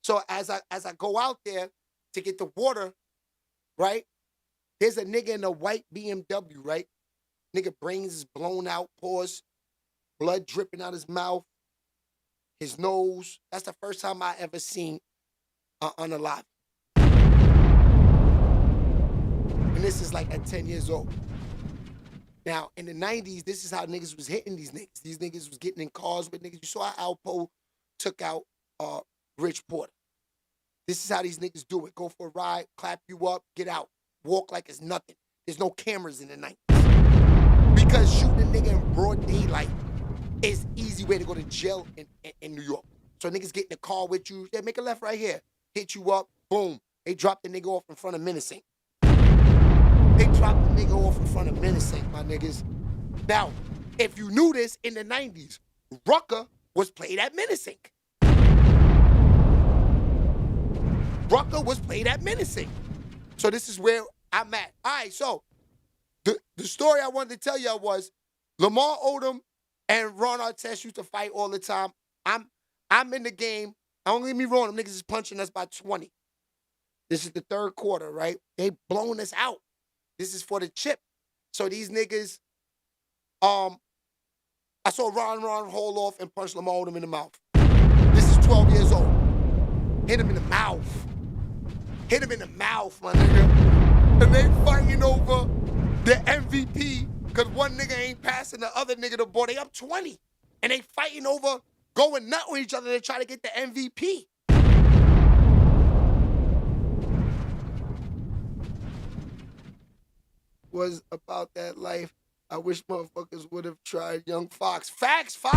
so as I go out there to get the water, right? There's a nigga in a white BMW, right? Nigga brains is blown out, pores, blood dripping out his mouth, his nose. That's the first time I ever seen unalive. And this is like at 10 years old. Now, in the 90s, this is how niggas was hitting these niggas. These niggas was getting in cars with niggas. You saw how Alpo took out Rich Porter. This is how these niggas do it. Go for a ride, clap you up, get out. Walk like it's nothing. There's no cameras in the 90s. Because shooting a nigga in broad daylight is easy way to go to jail in New York. So niggas get in the car with you. Yeah, make a left right here. Hit you up, boom. They drop the nigga off in front of Menacing. They dropped the nigga off in front of Menacing, my niggas. Now, if you knew this, in the 90s, Rucker was played at Menacing. Rucker was played at Menacing. So this is where I'm at. All right, so the story I wanted to tell y'all was Lamar Odom and Ron Artest used to fight all the time. I'm in the game. Don't get me wrong, them niggas is punching us by 20. This is the third quarter, right? They blowing us out. This is for the chip. So these niggas, I saw Ron hold off and punch Lamar Odom in the mouth. This is 12 years old. Hit him in the mouth. Hit him in the mouth, my nigga. And they fighting over the MVP because one nigga ain't passing the other nigga the ball. They up 20. And they fighting over going nut with each other to try to get the MVP. Was about that life. I wish motherfuckers would have tried Young Fox. Facts, Fox.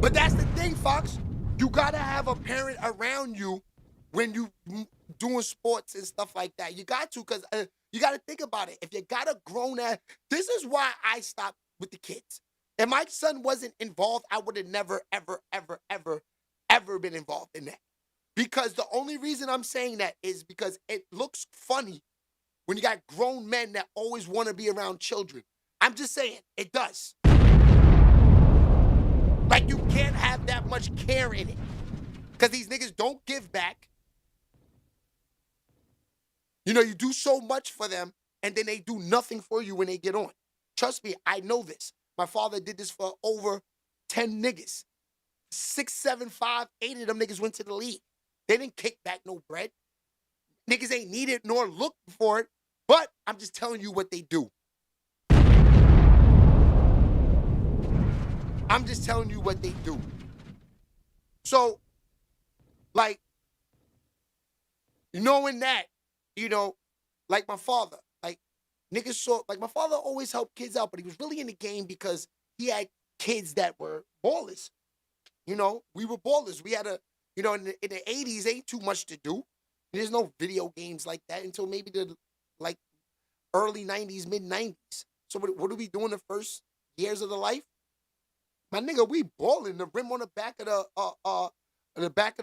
But that's the thing, Fox. You gotta have a parent around you when you doing sports and stuff like that. You got to, because you got to think about it. If you got a grown ass, this is why I stopped with the kids. If my son wasn't involved, I would have never, ever, ever, ever, ever been involved in that. Because the only reason I'm saying that is because it looks funny when you got grown men that always want to be around children. I'm just saying, it does. Like, you can't have that much care in it. Because these niggas don't give back. You know, you do so much for them, and then they do nothing for you when they get on. Trust me, I know this. My father did this for over 10 niggas. 6, 7, 5, 8 of them niggas went to the league. They didn't kick back no bread. Niggas ain't need it nor look for it, but I'm just telling you what they do. I'm just telling you what they do. So, like, knowing that, you know, like my father, like, niggas saw, like, my father always helped kids out, but he was really in the game because he had kids that were ballers. You know, we were ballers. We had you know, in the 80s, ain't too much to do. There's no video games like that until maybe the, like, early 90s, mid 90s. So what are we doing the first years of the life? My nigga, we balling. The rim on the back of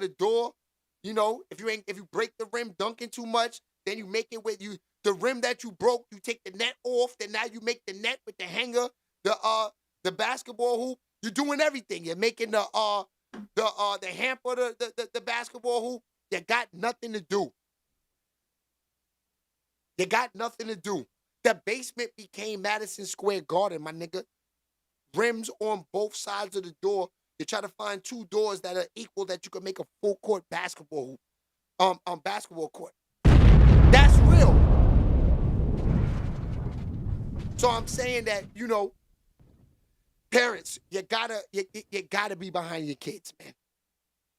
the door. You know, if you break the rim dunking too much, then you make it with the rim that you broke, you take the net off, then now you make the net with the hanger, the basketball hoop. You're doing everything. You're making the hamper, the basketball hoop. You got nothing to do. You got nothing to do. The basement became Madison Square Garden, my nigga. Rims on both sides of the door. You try to find 2 doors that are equal that you can make a full court basketball hoop, basketball court. That's real. So I'm saying that, you know, parents, you gotta be behind your kids, man.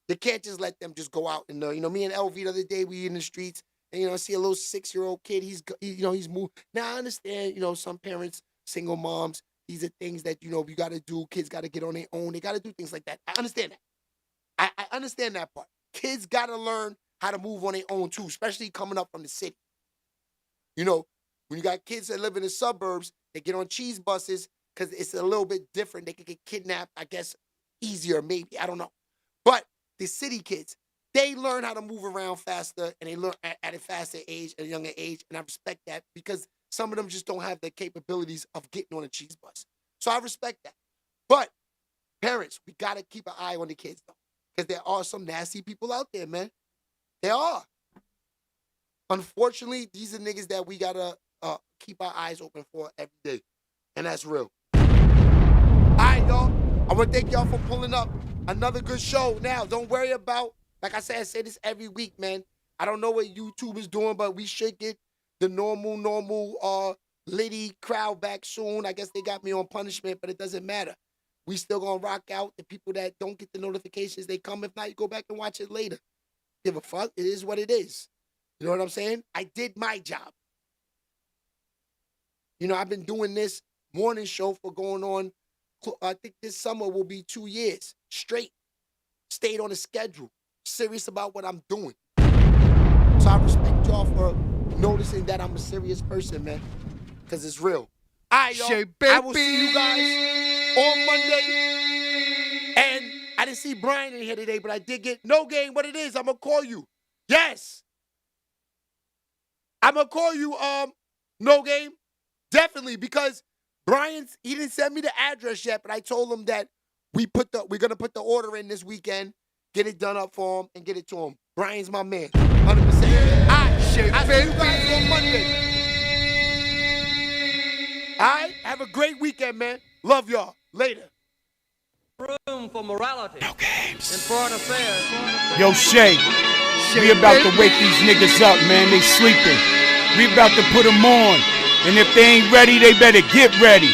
You can't just let them just go out and you know, me and LV the other day, we in the streets and, you know, see a little 6-year-old kid. He's moved. Now I understand, you know, some parents, single moms, these are things that, you know, you got to do. Kids got to get on their own. They got to do things like that. I understand that. I understand that part. Kids got to learn how to move on their own too, especially coming up from the city. You know, when you got kids that live in the suburbs, they get on cheese buses because it's a little bit different. They could get kidnapped, I guess, easier maybe. I don't know. But the city kids, they learn how to move around faster, and they learn at a faster age, at a younger age, and I respect that because some of them just don't have the capabilities of getting on a cheese bus. So I respect that. But parents, we got to keep an eye on the kids, though, because there are some nasty people out there, man. There are. Unfortunately, these are niggas that we got to keep our eyes open for every day, and that's real. All right, y'all. I want to thank y'all for pulling up. Another good show. Now, don't worry about, like I say this every week, man. I don't know what YouTube is doing, but we should get the normal Liddy crowd back soon. I guess they got me on punishment, but it doesn't matter. We still gonna rock out. The people that don't get the notifications, they come. If not, you go back and watch it later. Give a fuck. It is what it is. You know what I'm saying? I did my job. You know, I've been doing this morning show for going on, I think this summer will be 2 years straight. Stayed on a schedule. Serious about what I'm doing. So I respect y'all for noticing that I'm a serious person, man. Because it's real. All right, y'all. I will see you guys on Monday. And I didn't see Brian in here today, but I did get No Game. What it is, I'm going to call you. Yes. I'm going to call you, No Game. Definitely, because he didn't send me the address yet, but I told him that we're going to put the order in this weekend, get it done up for him, and get it to him. Brian's my man. 100%. All right. I'll see you guys on Monday. All right? Have a great weekend, man. Love y'all. Later. Room for morality. No games. In foreign affairs. Yo, Shay, we about to wake these niggas up, man. They sleeping. We about to put them on. And if they ain't ready, they better get ready.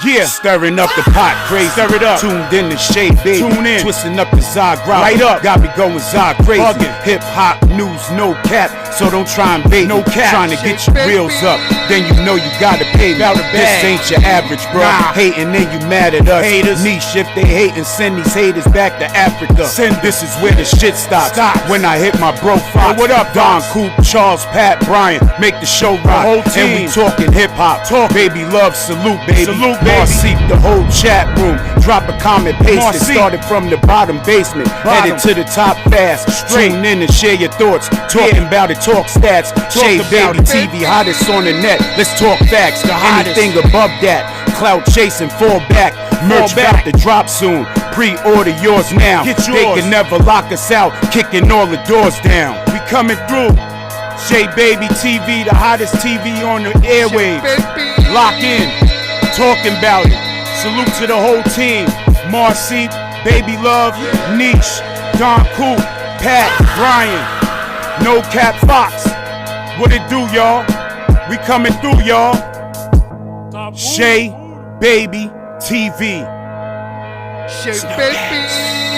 Yeah, stirring up the pot, crazy. Stir it up. Tuned in to Shay, baby. Tune in. Twisting up the Zagreb. Light up. Got me going crazy. Hip hop news, no cap. So don't try and bait. No cap. Trying to get your reels up. Then you know you gotta pay me. This ain't your average, bro. Nah. Hating, then you mad at us. Haters. Niche, if they hating, send these haters back to Africa. This is where the shit stops. When I hit my bro Fox. What up, Don Coop, Charles, Pat, Brian. Make the show rock. The whole team. And we talking hip hop. Baby love, salute, baby. Salute, baby. Marcy, the whole chat room. Drop a comment, paste it. Started from the bottom basement. Headed to the top fast. Tune in and share your thoughts. Talking about it, talk stats. Shay Baby TV, hottest on the net. Let's talk facts. Anything above that. Cloud chasing, fall back. Merch about to drop soon. Pre-order yours now. They can never lock us out. Kicking all the doors down. We coming through. Shay Baby TV, the hottest TV on the airwaves. Lock in. Talking about it. Salute to the whole team. Marcy, Baby Love, Niche, Don Coop, Pat, Brian, No Cap Fox. What it do, y'all? We coming through, y'all. Shay Baby TV. Shay Baby.